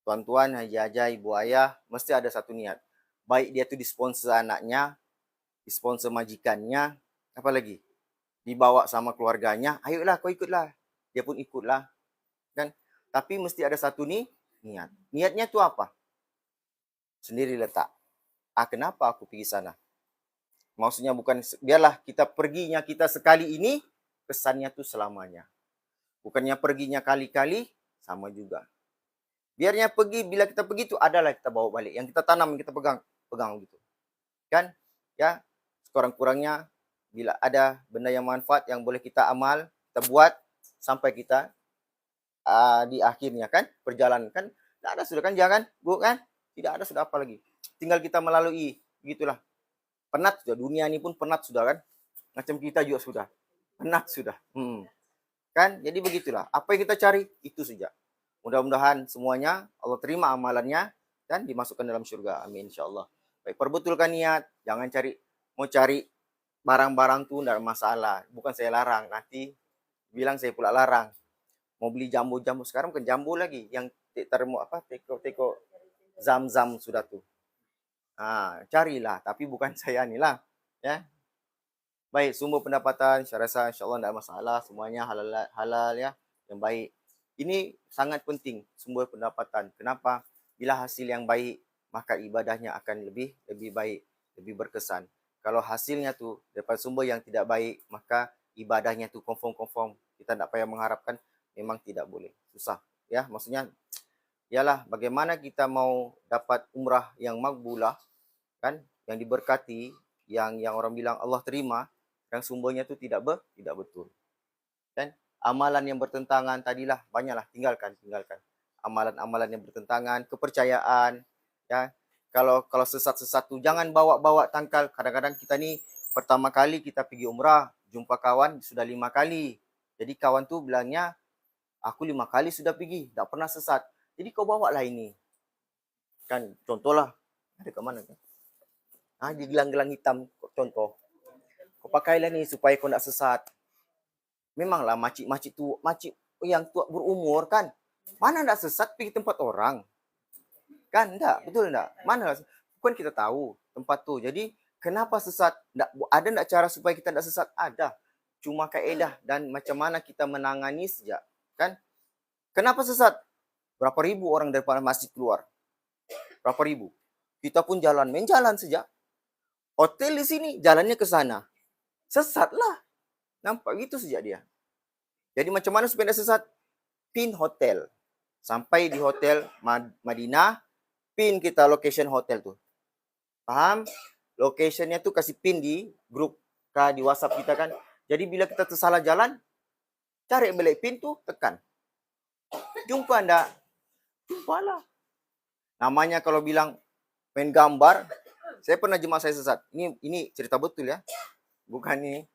tuan-tuan, haji-haji, ibu ayah mesti ada satu niat. Baik dia tu disponsor anaknya, disponsor majikannya, apalagi dibawa sama keluarganya, ayolah kau ikutlah. Dia pun ikutlah. Kan? Tapi mesti ada satu niat. Niatnya tu apa? Sendiri letak. Kenapa aku pergi sana? Maksudnya bukan biarlah kita perginya kita sekali ini, kesannya tu selamanya. Bukannya perginya kali-kali, sama juga. Biarnya pergi, bila kita pergi tu adalah kita bawa balik. Yang kita tanam, yang kita pegang gitu. Kan? Ya, sekurang-kurangnya bila ada benda yang manfaat yang boleh kita amal, kita buat sampai kita di akhirnya kan perjalanan kan tidak ada sudah kan jangan Bu kan tidak ada sudah apa lagi tinggal kita melalui gitulah penat sudah dunia ini pun penat sudah kan macam kita juga sudah penat sudah kan jadi begitulah apa yang kita cari itu saja mudah-mudahan semuanya Allah terima amalannya dan dimasukkan dalam surga amin insyaallah baik perbetulkan niat jangan mau cari barang-barang tuh tidak masalah bukan saya larang nanti bilang saya pula larang mau beli jambu-jambu sekarang bukan jambu lagi yang teko zam-zam sudah tuh carilah tapi bukan saya nih lah ya baik sumber pendapatan saya rasa insyaallah tidak masalah semuanya halal ya yang baik ini sangat penting sumber pendapatan kenapa bila hasil yang baik maka ibadahnya akan lebih baik lebih berkesan kalau hasilnya tuh dapat sumber yang tidak baik maka ibadahnya tuh konform kita tidak payah mengharapkan memang tidak boleh susah ya maksudnya ialah bagaimana kita mau dapat umrah yang makbulah kan yang diberkati yang orang bilang Allah terima yang sumbernya itu tidak betul kan amalan yang bertentangan tadilah banyaklah tinggalkan amalan-amalan yang bertentangan kepercayaan ya kalau sesat tuh jangan bawa tangkal kadang-kadang kita nih pertama kali kita pergi umrah jumpa kawan sudah 5 kali jadi kawan tuh bilangnya aku 5 kali sudah pergi, tak pernah sesat. Jadi kau bawa lah ini. Kan, contohlah. Ada ke mana kan? Di gelang-gelang hitam, contoh. Kau pakailah ni supaya kau tak sesat. Memanglah makcik tu, makcik yang tua berumur kan. Mana tak sesat pergi tempat orang? Kan, tak? Betul tak? Mana? Bukan kita tahu tempat tu. Jadi, kenapa sesat? Ada tak cara supaya kita tak sesat? Ada. Cuma kaedah dan macam mana kita menangani sejak. Kan? Kenapa sesat? Berapa ribu orang daripada masjid keluar? Berapa ribu? Kita pun main jalan saja. Hotel di sini, jalannya ke sana. Sesatlah. Nampak gitu saja dia. Jadi macam mana supaya tidak sesat? Pin hotel. Sampai di hotel Madinah, pin kita location hotel tu. Paham? Locationnya tu kasih pin di grup di WhatsApp kita kan. Jadi bila kita tersalah jalan, cari balik pin tu, tekan. Jumpa anda? Jumpalah. Namanya kalau bilang main gambar, saya pernah jemaah saya sesat. Ini cerita betul ya. Bukan ini.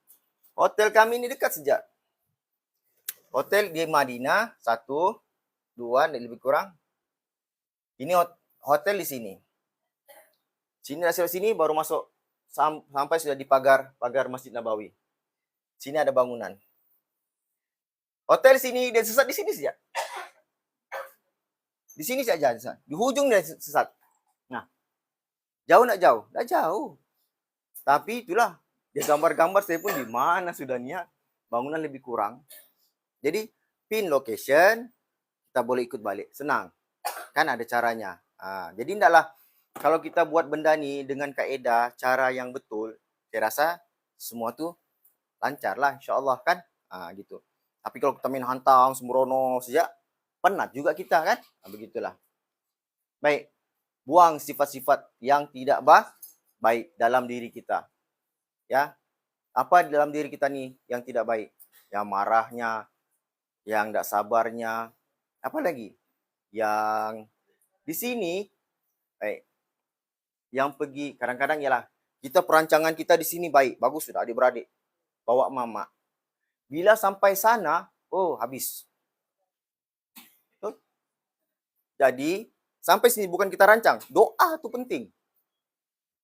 Hotel kami ini dekat saja. Hotel di Madinah, 1, 2, lebih kurang. Ini hotel di sini. Sini baru masuk sampai sudah di pagar Masjid Nabawi. Sini ada bangunan. Hotel sini dan sesat di sini saja. Di sini saja, di hujung dia sesat. Nah, jauh nak jauh? Tak jauh. Tapi itulah, dia gambar-gambar saya pun di mana sudah niat. Bangunan lebih kurang. Jadi, pin location, kita boleh ikut balik. Senang. Kan ada caranya. Jadi, tidaklah, kalau kita buat benda ni dengan kaedah, cara yang betul, saya rasa semua tu lancar lah, insyaAllah kan. Gitu. Tapi kalau kita main hantam, sembrono saja, penat juga kita kan. Begitulah. Baik. Buang sifat-sifat yang tidak baik dalam diri kita. Ya. Apa dalam diri kita ni yang tidak baik? Yang marahnya, yang tidak sabarnya, apa lagi? Yang di sini, baik. Yang pergi kadang-kadang ialah kita perancangan kita di sini baik, bagus sudah adik-beradik. Bawa mama. Bila sampai sana, habis. Jadi, sampai sini bukan kita rancang. Doa tu penting.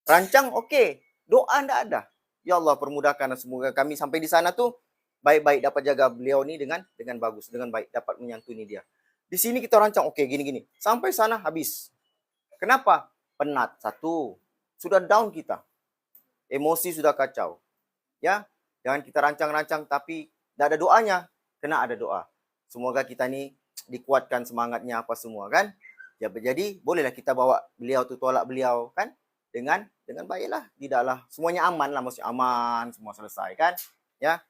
Rancang okey. Doa ndak ada. Ya Allah permudahkan semoga kami sampai di sana tu baik-baik dapat jaga beliau ni dengan bagus, dengan baik dapat menyantuni dia. Di sini kita rancang okey gini-gini. Sampai sana habis. Kenapa? Penat. 1. Sudah down kita. Emosi sudah kacau. Ya, jangan kita rancang-rancang tapi tidak ada doanya. Kena ada doa. Semoga kita ni dikuatkan semangatnya apa semua kan. Ya, jadi bolehlah kita bawa beliau tu tolak beliau kan dengan baiklah. Tidaklah semuanya aman lah, maksudnya aman, semua selesai kan. Ya.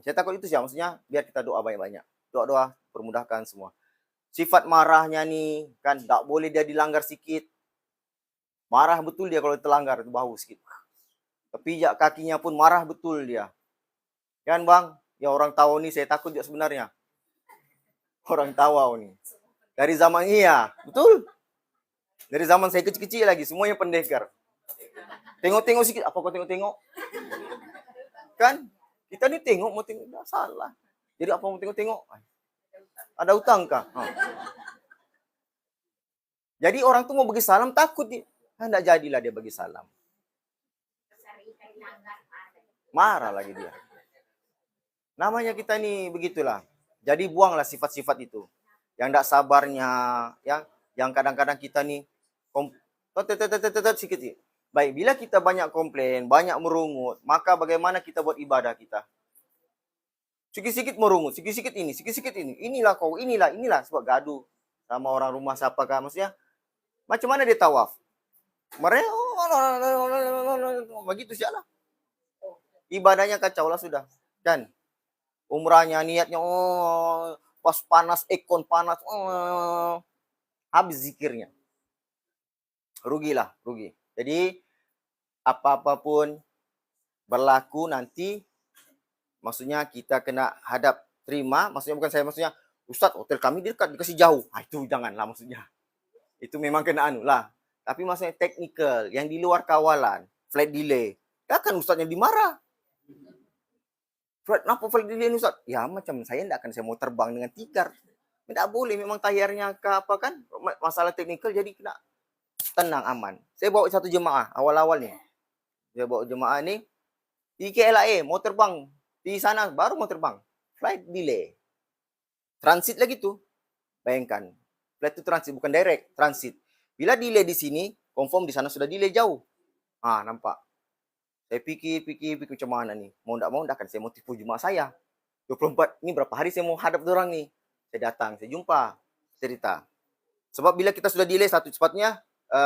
Saya takut itu sih maksudnya biar kita doa banyak-banyak. Doa-doa permudahkan semua. Sifat marahnya ni kan tak boleh dia dilanggar sikit. Marah betul dia kalau terlanggar, itu bau sedikit. Kepijak kakinya pun marah betul dia. Kan bang, ya orang tahu nih saya takut juga sebenarnya. Orang tahu nih. Dari zaman iya, betul. Dari zaman saya kecil-kecil lagi, semuanya pendekar. Tengok-tengok sedikit, apa kau tengok-tengok? Kan, kita nih tengok, mau tengok, enggak salah. Jadi apa mau tengok-tengok? Ada utang kah? Jadi orang tuh mau bagi salam takut dia. Enggak jadilah dia bagi salam. Marah lagi dia. Namanya kita nih begitulah. Jadi buanglah sifat-sifat itu. Yang enggak sabarnya, ya, yang kadang-kadang kita nih sedikit. Baik, bila kita banyak komplain, banyak merungut, maka bagaimana kita buat ibadah kita? Sikit-sikit merungut, sikit-sikit ini, sikit-sikit ini. Inilah kau, inilah, sebab gaduh sama orang rumah siapa kah, maksudnya. Macam mana dia tawaf? Mereka begitu sialah. Ibadahnya kacau lah sudah. Dan umrahnya niatnya pas panas, ekon panas, habis zikirnya. Rugilah, rugi. Jadi apa-apapun berlaku nanti, maksudnya kita kena hadap terima, maksudnya bukan saya, maksudnya Ustadz hotel kami dekat, dikasih jauh. Itu janganlah maksudnya. Itu memang kena anu lah. Tapi maksudnya teknikal, yang di luar kawalan, flight delay, ya kan Ustadz yang dimarah. Kenapa flight delay Ustadz? Ya macam saya enggak akan, saya mau terbang dengan tikar. Tidak boleh, memang tayarnya ke apa kan, masalah teknikal, jadi kena tenang, aman. Saya bawa satu jemaah awal-awal nih. Saya bawa jemaah nih di KLIA, mau terbang di sana, baru mau terbang. Flight delay. Transit lagi tuh. Bayangkan. Flight itu transit, bukan direct, transit. Bila delay di sini, confirm di sana sudah delay jauh. Nampak. Saya pikir macam mana nih. Mau enggak kan saya mau tipu jemaah saya. 24, ini berapa hari saya mau hadap orang nih. Saya datang, saya jumpa, cerita. Sebab bila kita sudah delay satu cepatnya,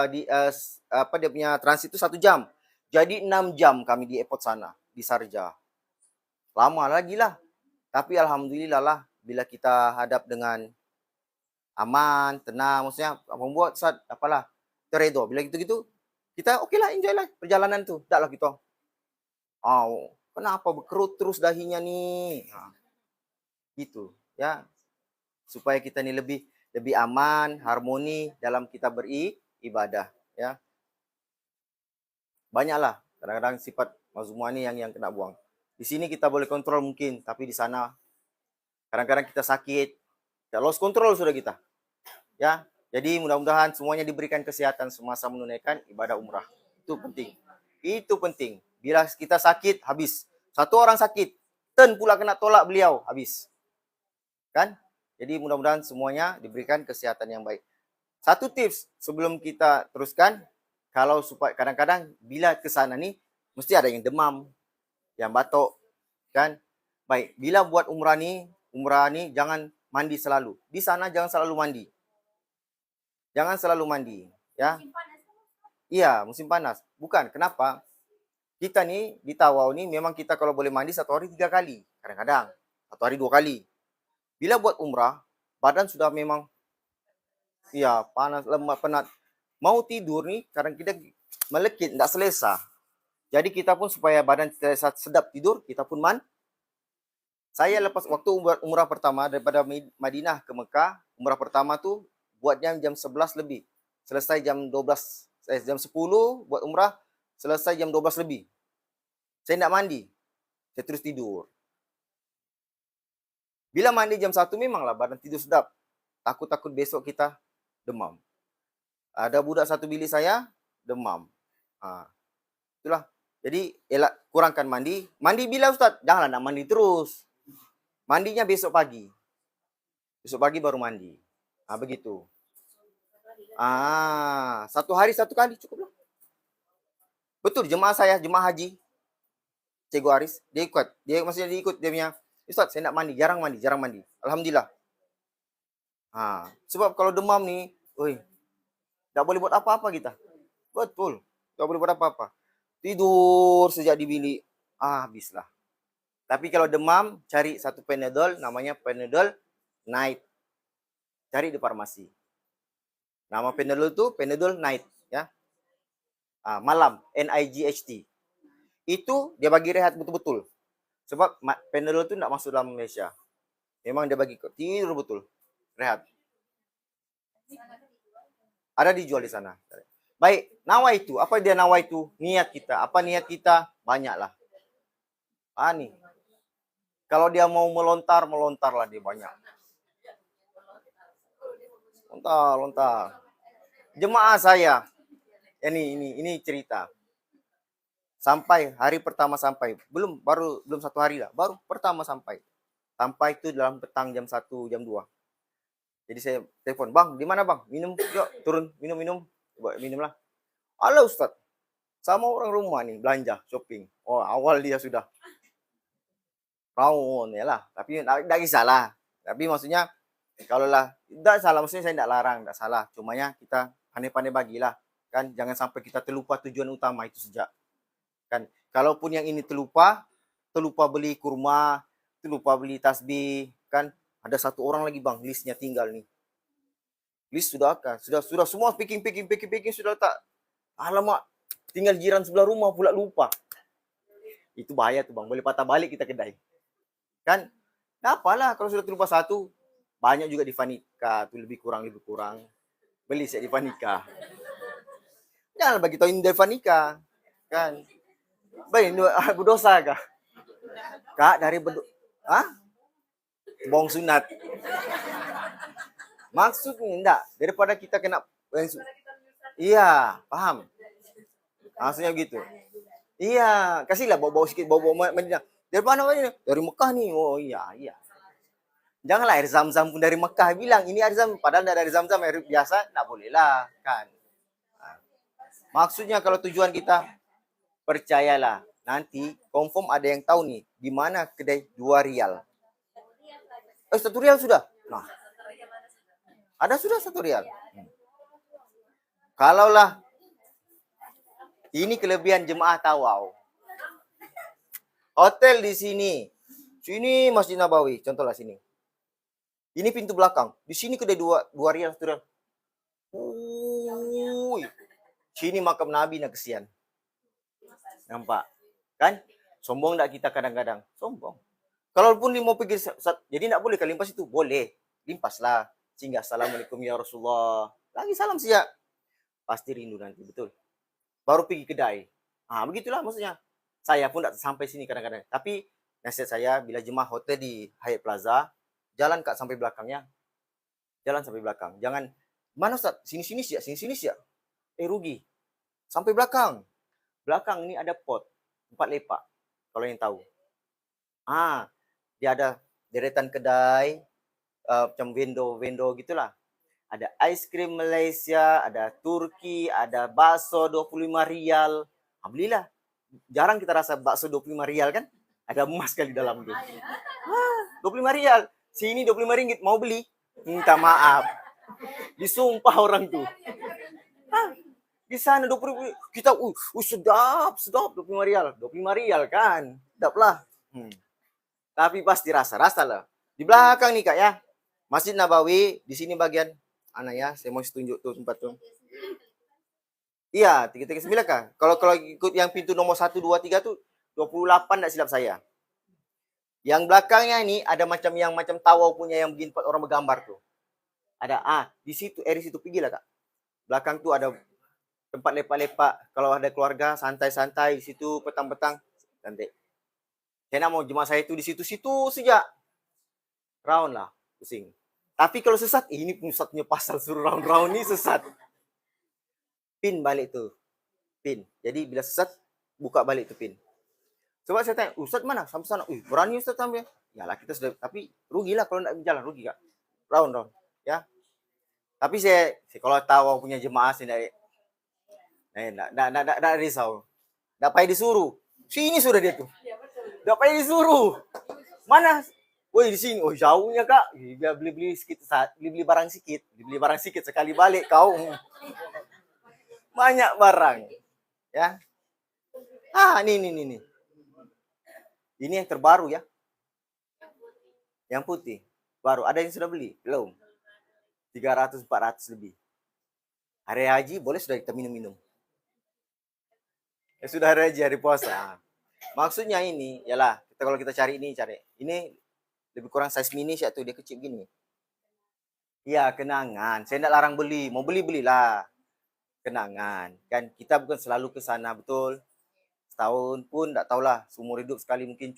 dia punya transit itu 1 jam. Jadi 6 jam kami di airport sana, di Sharjah. Lama lagi lah. Tapi alhamdulillah lah, bila kita hadap dengan aman, tenang, maksudnya membuat saat apalah teredo. Bila gitu-gitu, kita oke lah, enjoy lah perjalanan tuh. Tak lah gitu. Kenapa berkerut terus dahinya nih? Gitu, ya. Supaya kita nih lebih aman, harmoni dalam kita beribadah, ya. Banyaklah kadang-kadang sifat mazmumah ini yang kena buang. Di sini kita boleh kontrol mungkin, tapi di sana kadang-kadang kita sakit, ya lost control sudah kita. Ya, jadi mudah-mudahan semuanya diberikan kesehatan semasa menunaikan ibadah umrah. Itu penting. Itu penting. Bila kita sakit, habis. Satu orang sakit, pula kena tolak beliau, habis. Kan? Jadi mudah-mudahan semuanya diberikan kesehatan yang baik. Satu tips sebelum kita teruskan, kalau supaya kadang-kadang bila ke sana nih mesti ada yang demam, yang batuk, kan? Baik, bila buat umrah nih jangan mandi selalu. Di sana jangan selalu mandi. Jangan selalu mandi, ya. Iya, musim panas. Bukan, kenapa? Kita nih di Tawau nih memang kita kalau boleh mandi 1 hari 3 kali. Kadang-kadang 1 hari 2 kali. Bila buat umrah, badan sudah memang panas, lemah, penat. Mau tidur nih, kadang kita melekit, tidak selesa. Jadi kita pun supaya badan kita sedap tidur, kita pun Saya lepas waktu umrah pertama daripada Madinah ke Mekah, umrah pertama tuh buatnya jam 11 lebih. Selesai jam 12, jam 10 buat umrah, selesai jam 12 lebih. Saya tidak mandi. Saya terus tidur. Bila mandi jam 1 memanglah badan tidur sedap. Takut-takut besok kita demam. Ada budak satu bilik saya demam. Itulah. Jadi kurangkan mandi. Mandi bila Ustaz? Janganlah nak mandi terus. Mandinya besok pagi. Besok pagi baru mandi. Begitu. 1 hari 1 kali cukup lah. Betul, jemaah saya, jemaah haji. Cikgu Aris, dia ikut. Maksudnya dia ikut. Dia punya, Ustaz, saya nak mandi. Jarang mandi. Alhamdulillah. Sebab kalau demam nih, tak boleh buat apa-apa kita. Betul. Tak boleh buat apa-apa. Tidur sejak di bilik. Habislah. Tapi kalau demam, cari satu Panadol. Namanya Panadol Night. Cari di farmasi. Nama Panadol itu Panadol Night. Ya. malam, NIGHT. Itu dia bagi rehat betul-betul. Sebab Panadol itu tidak masuk dalam Malaysia. Memang dia bagi tidur betul, rehat. Ada dijual di sana. Baik, nawa itu. Apa dia nawa itu? Niat kita. Apa niat kita? Banyaklah. Nih. Kalau dia mau melontarlah dia banyak. Lontar. Jemaah saya. Ini cerita. Sampai hari pertama sampai. Belum 1 hari lah. Baru pertama sampai. Sampai itu dalam petang jam 1, jam 2. Jadi saya telepon, "Bang, di mana bang? Minum, yuk turun, minum. Coba minum lah." "Halo Ustaz, sama orang rumah nih, belanja, shopping." Oh, awal dia sudah. Rawon ya lah, tapi tidak kisahlah. Tapi maksudnya, kalau lah, tidak salah, maksudnya saya tidak larang, tidak salah. Cumanya kita pandai-pandai bagilah. Kan, jangan sampai kita terlupa tujuan utama itu sejak. Kan, kalaupun yang ini terlupa beli kurma, terlupa beli tasbih, kan, ada 1 orang lagi bang, listnya tinggal nih. List sudah semua packing sudah tak. Alamak, tinggal jiran sebelah rumah pula lupa. Itu bahaya tuh bang, boleh patah balik kita kedai. Kan, nah apalah kalau sudah terlupa 1, banyak juga di Vanika, tuh lebih kurang. Beli saya di Vanika. Jangan bagi tahu ini dari Vanika, kan. Baik, berdosa kah? Kak, dari bohong sunat. Maksudnya enggak, daripada kita kena iya, paham. Maksudnya gitu. Iya, kasihlah bawa sedikit, bawa Madinah. Dari mana ini? Dari Mekah nih. Oh iya. Janganlah air Zam-Zam pun dari Mekah bilang ini air Zam, padahal enggak dari Zam-Zam, air biasa, enggak boleh lah, kan. Maksudnya kalau tujuan kita, percayalah, nanti confirm ada yang tahu nih di mana kedai 2 rial. 1 rial sudah. Nah, ada sudah 1 rial. Kalaulah ini kelebihan jemaah Tawau. Hotel di sini Masjid Nabawi, contohlah sini. Ini pintu belakang. Di sini kedai 2 rial, 1 rial. Sini makam Nabi nak kesian. Nampak? Kan? Sombong tak kita kadang-kadang? Sombong. Kalaupun dia mau pergi, jadi tak boleh limpas itu? Boleh. Limpaslah. Sehingga Assalamualaikum ya Rasulullah. Lagi salam siap. Pasti rindu nanti, betul. Baru pergi kedai. Begitulah maksudnya. Saya pun tak sampai sini kadang-kadang. Tapi nasihat saya, bila jemaah hotel di Hyatt Plaza, jalan Kak sampai belakangnya. Jalan sampai belakang. Jangan, mana Ustaz? Sini-sini siap. Rugi. Sampai belakang. Belakang ini ada pot. 4 lepak. Kalau yang tahu. Dia ada deretan kedai. Macam vendor gitulah. Ada ice cream Malaysia, ada Turki, ada bakso 25 rial. Belilah. Jarang kita rasa bakso 25 rial kan? Ada emas kali dalam tu. 25 rial. Sini 25 ringgit mau beli? Minta maaf. Disumpah orang tu. Di sana 20 ribu. Kita, sedap 25 rial. 25 rial kan? Sedap lah. Tapi pasti rasalah. Di belakang nih Kak ya. Masjid Nabawi, di sini bagian ya, saya mau tunjuk tuh tempat tuh. Iya, 339 Kak. Kalau ikut yang pintu nomor 1, 2, 3 tuh 28 enggak silap saya. Yang belakangnya ini ada macam Tawau punya yang begini orang bergambar tuh. Ada di situ pergilah Kak. Belakang tuh ada tempat lepak-lepak. Kalau ada keluarga santai-santai di situ petang-petang santai. Saya mau jemaah saya itu di situ sejak round lah, pusing. Tapi kalau sesat, ini pusatnya pasal suruh round ini sesat. Pin balik tuh. Pin. Jadi bila sesat, buka balik tuh pin. Coba saya tanya, Ustaz mana? Sampai sana. Berani Ustaz sampai. Yalah kita sudah, tapi rugilah kalau enggak jalan, rugi Kak. Round. Ya. Tapi saya kalau tahu punya jemaah saya enggak risau. Enggak payah disuruh. Sini sudah dia tuh. Enggak payah disuruh. Mana? Woi di sini, jauhnya Kak. Dia beli sedikit, beli barang sedikit sekali balik kau. Banyak barang. Ya. Nih. Ini yang terbaru ya. Yang putih. Baru ada yang sudah beli? Belum. 300 400 lebih. Hari haji boleh sudah kita minum-minum. Ya sudah hari haji, hari puasa. Maksudnya ini, yalah, kalau kita cari ini lebih kurang size mini sih tuh, dia kecil gini. Iya, kenangan. Saya enggak larang beli, mau beli belilah. Kenangan. Kan kita bukan selalu ke sana, betul. Setahun pun enggak tahulah, seumur hidup sekali mungkin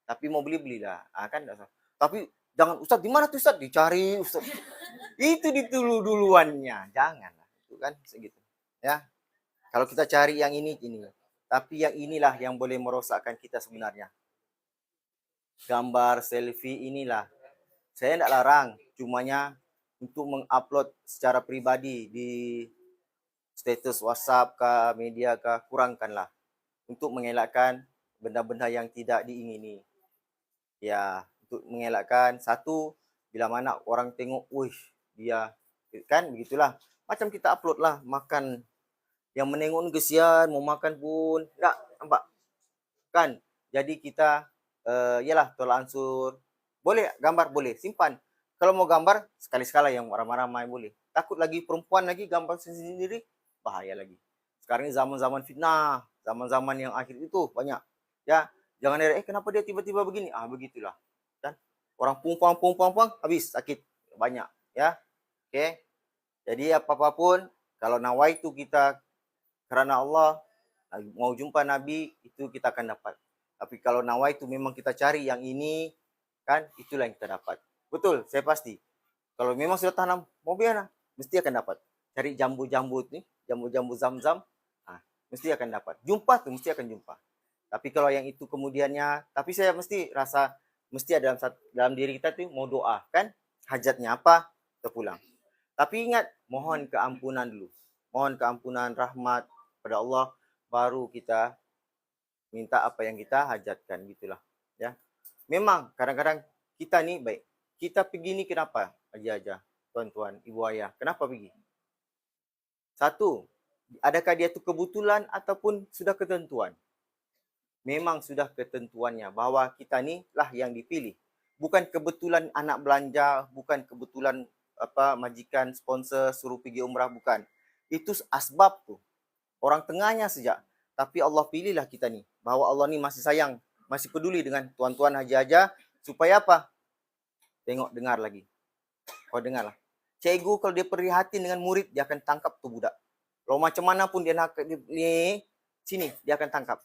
tapi mau beli belilah. Kan enggak salah. Tapi jangan, Ustaz di mana tuh Ustaz? Dicari Ustaz. Itu duluannya. Janganlah. Itu kan segitu. Ya. Kalau kita cari yang ini. Tapi yang inilah yang boleh merosakkan kita sebenarnya. Gambar selfie inilah. Saya tidak larang, cumanya untuk mengupload secara pribadi di status WhatsApp kah, media kah, kurangkanlah. Untuk mengelakkan benda-benda yang tidak diingini. Ya, untuk mengelakkan satu, bila mana orang tengok, wih, dia kan begitulah. Macam kita upload lah, makan yang menengok kesian, mau makan pun enggak, nampak kan. Jadi kita yalah tolak ansur, boleh gambar, boleh simpan. Kalau mau gambar sekali-sekala, yang ramai-ramai boleh. Takut lagi perempuan lagi gambar sendiri, bahaya lagi. Sekarang ini zaman-zaman fitnah, zaman-zaman yang akhir itu banyak. Ya, jangan kenapa dia tiba-tiba begini? Begitulah. Kan orang pumpang habis sakit banyak, ya. Oke. Jadi apapun, kalau nawaitu kita karena Allah, mau jumpa Nabi, itu kita akan dapat. Tapi kalau nawaitu memang kita cari yang ini, kan itulah yang kita dapat. Betul, saya pasti. Kalau memang sudah tanam, mau biar mesti akan dapat. Cari jambu-jambu nih, jambu-jambu zam-zam, mesti akan dapat. Jumpa tuh, mesti akan jumpa. Tapi kalau yang itu kemudiannya, tapi saya mesti rasa, mesti ada dalam diri kita tuh mau doa, kan? Hajatnya apa? Kita pulang. Tapi ingat, mohon keampunan dulu. Mohon keampunan, rahmat pada Allah, baru kita minta apa yang kita hajatkan, gitulah. Ya. Memang kadang-kadang kita nih baik. Kita pergi ni kenapa? Aja, tuan-tuan, ibu ayah. Kenapa pergi? Satu, adakah dia itu kebetulan ataupun sudah ketentuan? Memang sudah ketentuannya bahwa kita ni lah yang dipilih. Bukan kebetulan anak belanja, bukan kebetulan majikan sponsor suruh pergi umrah, bukan. Itu asbab tuh. Orang tengahnya sejak. Tapi Allah pilihlah kita ni. Bahwa Allah ni masih sayang, masih peduli dengan tuan-tuan haji-haja. Supaya apa? Tengok, dengar lagi. Kau dengarlah. Cikgu kalau dia prihatin dengan murid, dia akan tangkap tuh budak. Kalau macam mana pun dia nak sini, dia akan tangkap.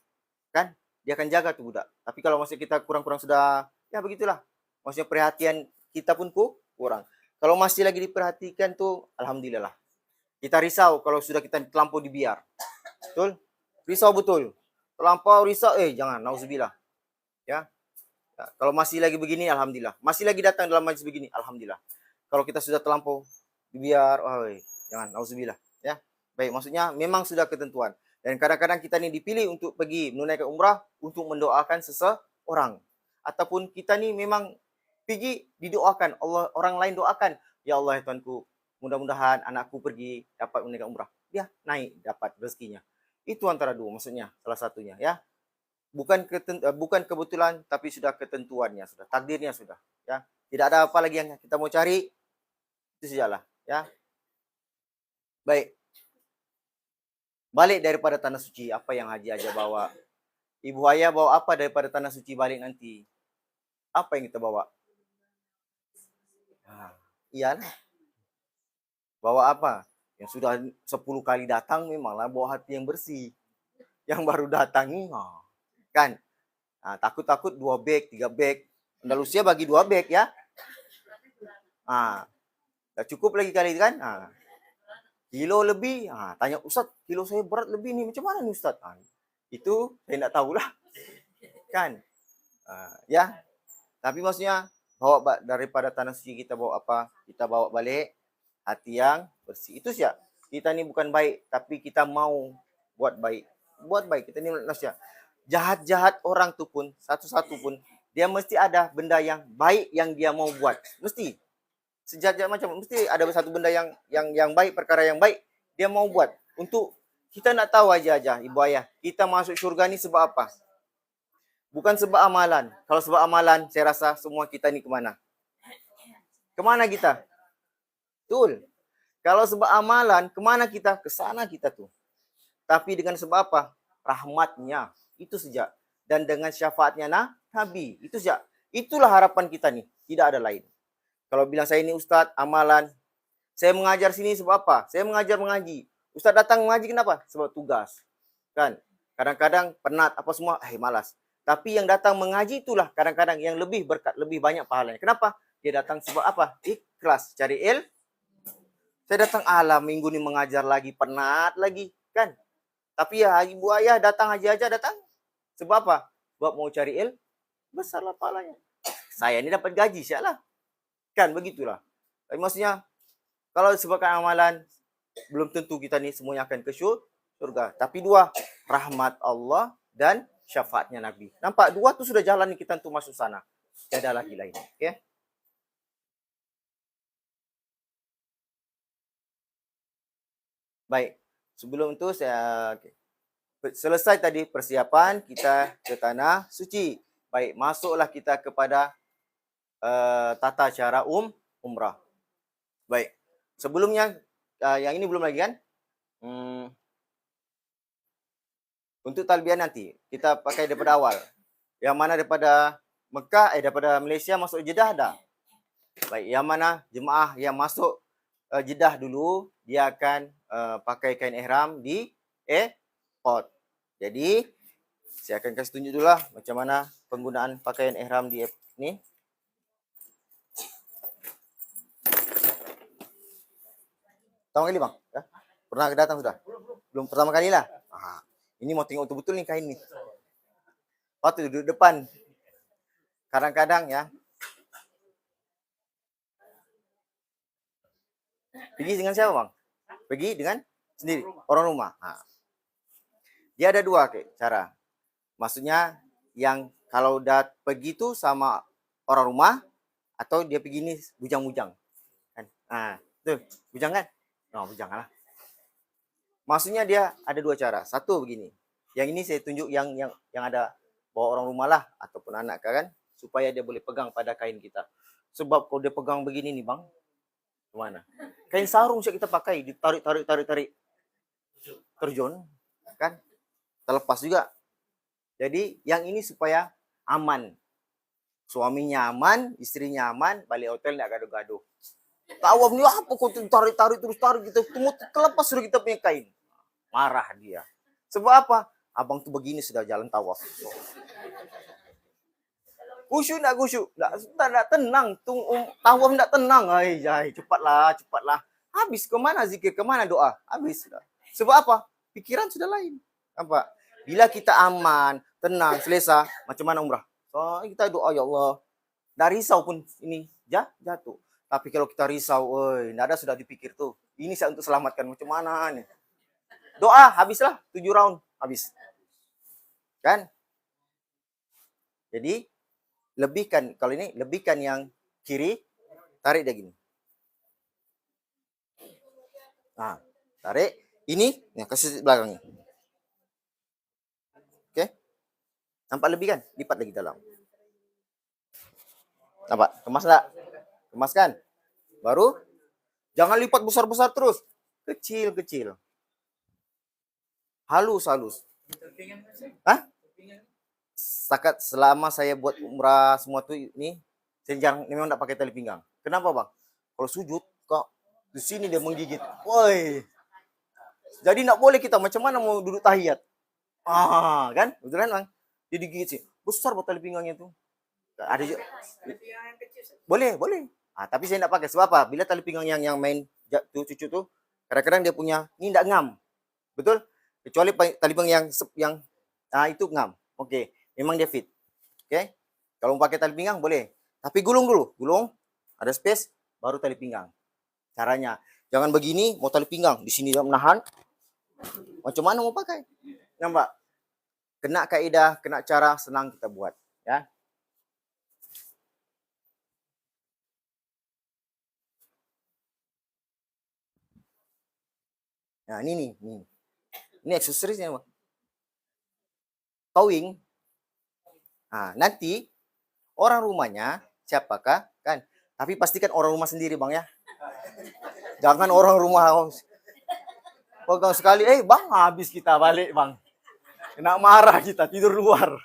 Kan? Dia akan jaga tuh budak. Tapi kalau masih kita kurang-kurang sudah, ya begitulah. Maksudnya perhatian kita pun kurang. Kalau masih lagi diperhatikan tuh, alhamdulillah. Kita risau kalau sudah kita terlampau dibiar. Betul? Risau betul. Terlampau risau, jangan, nauzubillah. Ya. Kalau masih lagi begini, alhamdulillah. Masih lagi datang dalam majlis begini, alhamdulillah. Kalau kita sudah terlampau dibiar, jangan, nauzubillah. Ya. Baik, maksudnya memang sudah ketentuan. Dan kadang-kadang kita ni dipilih untuk pergi menunaikan umrah untuk mendoakan seseorang. Ataupun kita ni memang pergi didoakan, Allah, orang lain doakan. Ya Allah ya Tuanku, mudah-mudahan anakku pergi dapat menunaikan umrah. Dia naik dapat rezekinya. Itu antara dua, maksudnya salah satunya, ya. Bukan kebetulan, tapi sudah ketentuannya, sudah takdirnya sudah, ya. Tidak ada apa lagi yang kita mau cari, itu sajalah, ya. Baik. Balik daripada tanah suci, apa yang Haji aja bawa? Ibu ayah bawa apa daripada tanah suci balik nanti? Apa yang kita bawa? Iyalah. Bawa apa? Yang sudah 10 kali datang memanglah bawa hati yang bersih. Yang baru datang ini, kan? Takut-takut 2 beg, 3 beg. Andalusia bagi 2 beg, ya. Tak cukup lagi kali kan? Kilo lebih, tanya Ustaz, kilo saya berat lebih nih, macam mana nih Ustaz? Itu saya tidak tahulah. Kan? Ya. Tapi maksudnya, bawa daripada tanah suci kita bawa apa? Kita bawa balik hati yang bersih. Itu sih. Kita ni bukan baik, tapi kita mau buat baik. Buat baik. Kita ni manusia. Jahat-jahat orang tu pun, satu-satu pun, dia mesti ada benda yang baik yang dia mau buat. Mesti. Sejahat-jahat macam, mesti ada satu benda yang baik, perkara yang baik, dia mau buat. Untuk kita nak tahu aja, ibu ayah, kita masuk syurga ni sebab apa? Bukan sebab amalan. Kalau sebab amalan, saya rasa semua kita ni kemana? Kemana kita? Betul. Kalau sebab amalan, kemana kita? Ke sana kita tuh. Tapi dengan sebab apa? rahmatnya. Itu saja. Dan dengan syafaatnya Nabi. Itu saja. Itulah harapan kita nih. Tidak ada lain. Kalau bilang saya ini Ustadz, amalan. Saya mengajar sini sebab apa? Saya mengajar mengaji. Ustadz datang mengaji kenapa? Sebab tugas. Kan? Kadang-kadang penat apa semua, malas. Tapi yang datang mengaji itulah kadang-kadang yang lebih berkat, lebih banyak pahalanya. Kenapa? Dia datang sebab apa? Ikhlas, cari Saya datang minggu ini mengajar lagi, penat lagi, kan? Tapi ya ibu ayah datang haji aja datang. Sebab apa? Sebab mau cari besarlah pahalanya. Saya ini dapat gaji, sialah. Kan begitulah. Tapi maksudnya kalau disebabkan amalan belum tentu kita ni semuanya akan ke surga. Tapi dua, rahmat Allah dan syafaatnya Nabi. Nampak dua tu sudah jalan kita untuk masuk sana. Tidak ada lagi lain. Okay? Baik. Sebelum itu saya selesai tadi persiapan kita ke tanah suci. Baik, masuklah kita kepada tata cara umrah. Baik. Sebelumnya yang ini belum lagi kan? Untuk talbiyah nanti kita pakai daripada awal. Yang mana daripada Mekah daripada Malaysia masuk Jeddah dah. Baik, yang mana jemaah yang masuk Jeddah dulu dia akan pakai kain ihram di airport. Jadi saya akan kasih tunjuk dulu lah macam mana penggunaan pakaian ihram di ni. Pertama kali bang? Ya? Pernah datang sudah? Belum pertama kali lah. Ini mau tengok betul-betul nih kain ni. Waktu duduk depan. Kadang-kadang ya. Pergi dengan siapa bang? Pergi dengan sendiri, orang rumah. Dia ada dua cara. Maksudnya yang kalau dah pergi tu sama orang rumah atau dia pergi ni bujang-bujang. Kan? Betul. Bujang kan? Bujang lah. Maksudnya dia ada dua cara. Satu begini. Yang ini saya tunjuk yang ada bawa orang rumah lah ataupun anak kan supaya dia boleh pegang pada kain kita. Sebab kalau dia pegang begini nih bang, mana? Kain sarung yang kita pakai ditarik terjun kan? Terlepas juga. Jadi yang ini supaya aman. Suaminya aman, istrinya aman, balik hotel enggak gaduh-gaduh. Tawaf ni apa kau tarik terus kita tunggu terlepas sudah kita punya kain. Marah dia. Sebab apa? Abang tu begini sudah jalan tawaf. Khusyuk nak khusyuk. Tak tenang. Tawaf tak tenang. Cepatlah. Habis ke mana zikir, ke mana doa? Habis sudah. Sebab apa? Pikiran sudah lain. Nampak? Bila kita aman, tenang, selesa, macam mana umrah? So, kita doa, ya Allah. Dah risau pun ini jatuh. Tapi kalau kita risau, tidak ada sudah dipikir tuh. Ini saya untuk selamatkan. Macam mana nih? Doa, habislah. 7 round, habis. Kan? Jadi, lebihkan. Kalau ini, lebihkan yang kiri. Tarik dia gini. Tarik. Ini, kasih belakangnya. Oke? Nampak lebih kan? Lipat lagi dalam. Nampak? Kemas tak? Kemas kan? Baru jangan lipat besar-besar terus. Kecil-kecil. Halus-halus. Setakat selama saya buat umrah semua tu ini, saya jarang memang tak pakai tali pinggang. Kenapa bang? Kalau sujud kok di sini dia menggigit. Woi. Jadi nak boleh kita macam mana mau duduk tahiyat? Kan? Betul kan bang? Dia digigit sih. Besar buat tali pinggangnya tu. Ada juga. Boleh. Tapi saya tak pakai. Sebab apa? Bila tali pinggang yang main cucu tu, kadang-kadang dia punya ni tak ngam. Betul? Kecuali tali pinggang yang itu ngam. Okey. Memang dia fit. Okey? Kalau mau pakai tali pinggang boleh. Tapi gulung dulu. Gulung. Ada space baru tali pinggang. Caranya jangan begini mau tali pinggang. Di sini dia menahan. Macam mana mau pakai? Nampak? Kena kaedah, kena cara, senang kita buat. Ya. Nah, ini nih. Ini aksesorisnya, Bang. Towing. Nanti orang rumahnya siapakah? Kan? Tapi pastikan orang rumah sendiri, Bang ya. Jangan orang rumah pegang sekali, Bang, habis kita balik, Bang. Kena marah kita, tidur luar.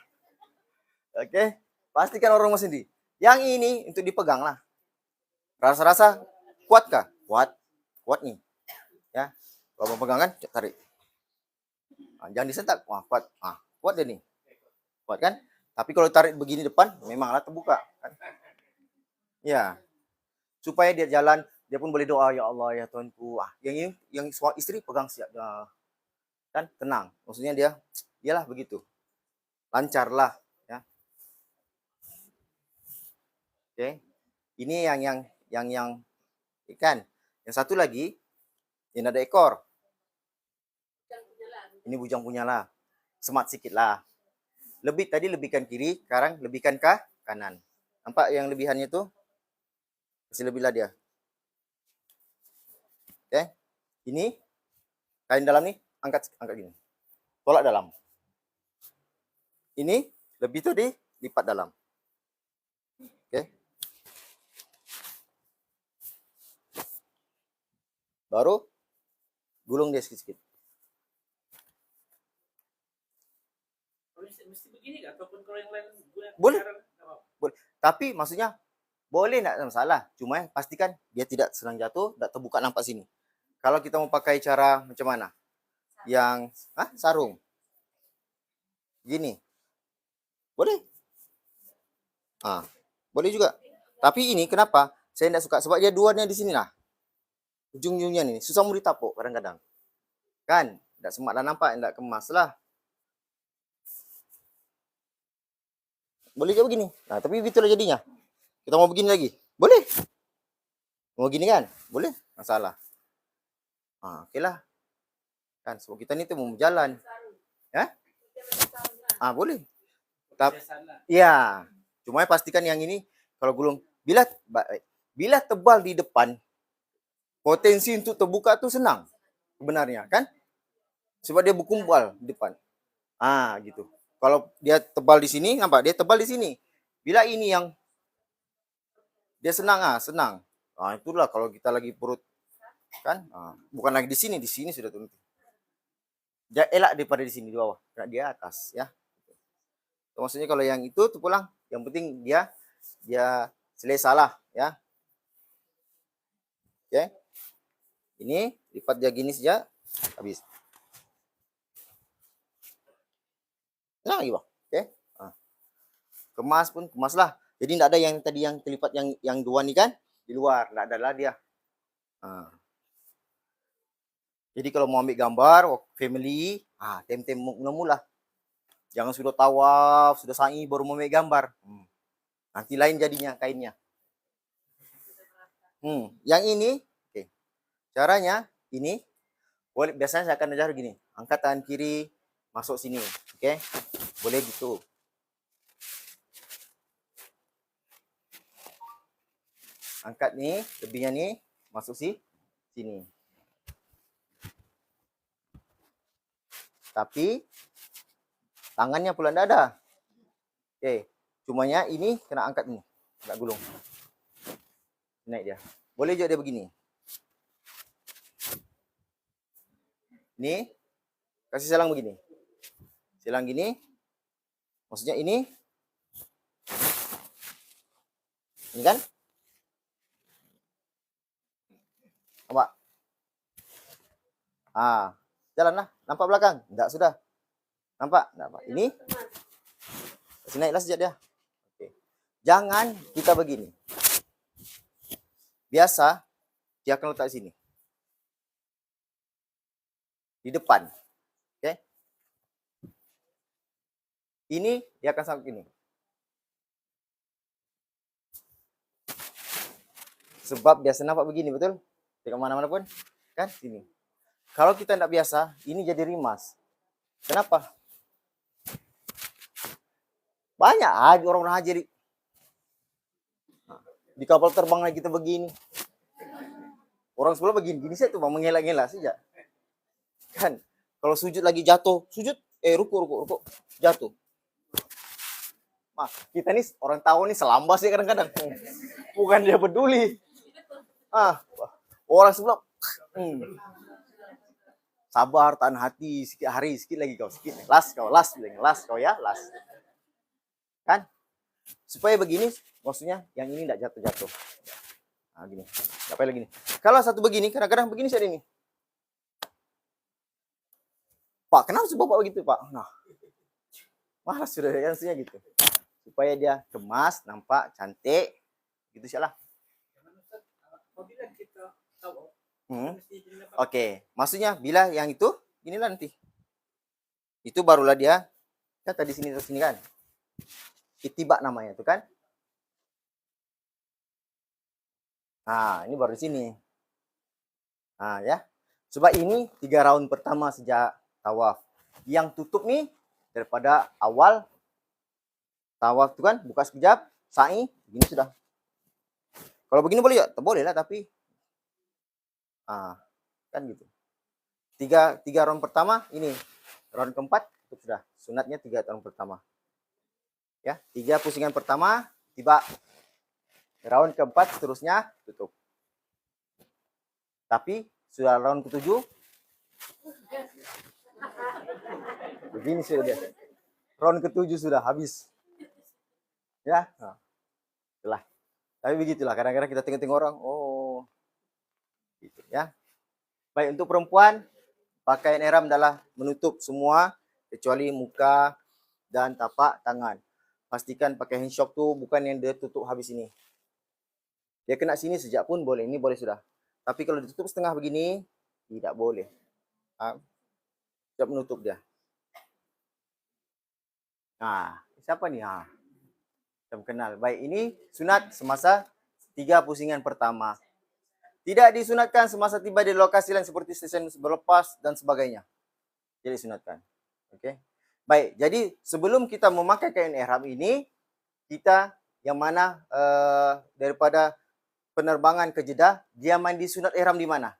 Oke, pastikan orang rumah sendiri. Yang ini untuk dipegang lah. Rasa-rasa kuat kah? Kuat. Kuat nih. Ya. Kalau mau pegangan, tarik. Jangan disentak. Wah, kuat. Kuat deh nih. Kuat kan? Tapi kalau tarik begini depan, memanglah terbuka. Kan? Ya. Supaya dia jalan, dia pun boleh doa, ya Allah, ya Tuhanku. Yang ini, yang istri pegang siap. Kan? Tenang. Maksudnya dia, iyalah begitu. Lancar lah. Ya. Oke. Ini yang ikan. Yang satu lagi, ini ada ekor. Ini bujang punya lah. Smart sedikit lah. Tadi lebihkan kiri, sekarang lebihkan ke kanan. Nampak yang lebihannya tuh? Kasih lebih lah dia. Oke. Ini kain dalam nih, angkat gini. Tolak dalam. Ini lebih tuh dilipat dalam. Oke. Baru gulung dia sedikit-sedikit. Mesti begini nggak? Ataupun kalau yang lain Boleh. Boleh. Tapi maksudnya boleh nggak masalah. Cuma pastikan dia tidak sedang jatuh, tidak terbuka nampak sini. Kalau kita mau pakai cara macam mana? Yang sarung. Gini. Boleh. Boleh juga. Tapi ini kenapa? Saya tidak suka sebab dia duanya di sini lah. Ujung-ujungnya nih susah mau ditapuk kadang-kadang. Kan? Tidak semak dan nampak, tidak kemas lah. Boleh juga begini. Nah, tapi itulah jadinya. Kita mau begini lagi. Boleh. Mau gini kan? Boleh. Masalah. Oke lah. Kan, sebab kita ni tu mau jalan. Ya? Boleh. Tapi, ya. Cuma pastikan yang ini, kalau gulung, bila tebal di depan, potensi untuk terbuka tu senang. Sebenarnya, kan? Sebab dia berkumpul di depan. Gitu. Kalau dia tebal di sini, nampak? Dia tebal di sini. Bila ini yang dia senang, senang. Itulah kalau kita lagi perut, kan? Bukan lagi di sini sudah turun. Dia elak daripada di sini di bawah, karena dia atas, ya. Maksudnya kalau yang itu tuh pulang, yang penting dia selesa lah, ya. Oke. Ini lipat dia gini saja, habis. Nah, lagi bang. Oke. Kemas pun kemaslah. Jadi tidak ada yang tadi yang terlipat yang dua nih kan di luar, tidak ada lah dia. Jadi kalau mau ambil gambar family, tem-tem mula-mula. Jangan sudah tawaf, sudah sa'i baru mau ambil gambar. Nanti lain jadinya kainnya. Yang ini, oke. Caranya ini boleh, biasanya saya akan ajar gini. Angkat tangan kiri, masuk sini, oke? Boleh gitu. Angkat nih, lebihnya nih, masuk sini. Tapi tangannya pula tidak ada. Oke, cumanya ini kena angkat nih, nggak gulung. Naik dia. Boleh juga dia begini. Ini kasih selang begini. Selang gini. Maksudnya ini. Ini kan? Nampak? Jalanlah. Nampak belakang? Enggak, sudah. Nampak? Ini. Kasih naiklah sejak dia. Oke. Jangan kita begini. Biasa, dia akan letak di sini. Di depan. Oke. Ini, dia akan sampai gini. Sebab biasa nampak begini, betul? Di mana-mana pun. Kan? Sini. Kalau kita tidak biasa, ini jadi rimas. Kenapa? Banyak orang-orang haji di kapal terbang lagi kita begini. Orang sebelah begini, gini saya tuh mengelak-ngelak saja. Kan? Kalau sujud lagi jatuh, ruku, jatuh. Kita nih orang tahu nih selambas ya kadang-kadang. Bukan dia peduli. Orang sebelah Sabar, tahan hati, sikit hari, sikit lagi kau, sikit. Last bilang, last kau ya, last. Kan? Supaya begini, maksudnya yang ini tidak jatuh-jatuh. Nah, gini. Apa lagi nih? Kalau satu begini, kadang-kadang begini saya ini. Pak, kenapa sih bapak begitu, Pak? Nah, malas sudah kan gitu. Supaya dia kemas, nampak cantik, gitu sih lah. Apabila kita tahu, mesti dilakukan. Oke, maksudnya bila yang itu, inilah nanti. Itu barulah dia, kan tadi sini terus sini kan. Itibak namanya itu kan. Nah, ini baru di sini. Nah, ya. Sebab ini 3 round pertama sejak tawaf. Yang tutup nih daripada awal tawaf itu kan, buka sekejap, sa'i, begini sudah. Kalau begini boleh ya? Boleh lah, tapi kan gitu. Tiga round pertama ini. Round keempat tutup sudah. Sunatnya 3 round pertama. Ya, 3 pusingan pertama tiba. Round keempat seterusnya tutup. Tapi sudah round ke-7 begini sudah dia. Round ke-7 sudah habis. Ya, nah, itulah. Tapi begitulah, kadang-kadang kita tengok-tengok orang, oh, gitu ya. Baik, untuk perempuan, pakaian ihram adalah menutup semua kecuali muka dan tapak tangan. Pastikan pakai handshock tuh bukan yang dia tutup habis ini. Dia kena sini sejak pun boleh, ini boleh sudah. Tapi kalau ditutup setengah begini, tidak boleh. Tidak menutup dia. Nah, siapa nih? Kita kenal. Baik, ini sunat semasa 3 pusingan pertama. Tidak disunatkan semasa tiba di lokasi lain seperti stesen berlepas dan sebagainya. Jadi sunatkan. Oke. Baik, jadi sebelum kita memakai kain ihram ini, kita yang mana daripada penerbangan ke Jeddah, dia mandi sunat ihram di mana?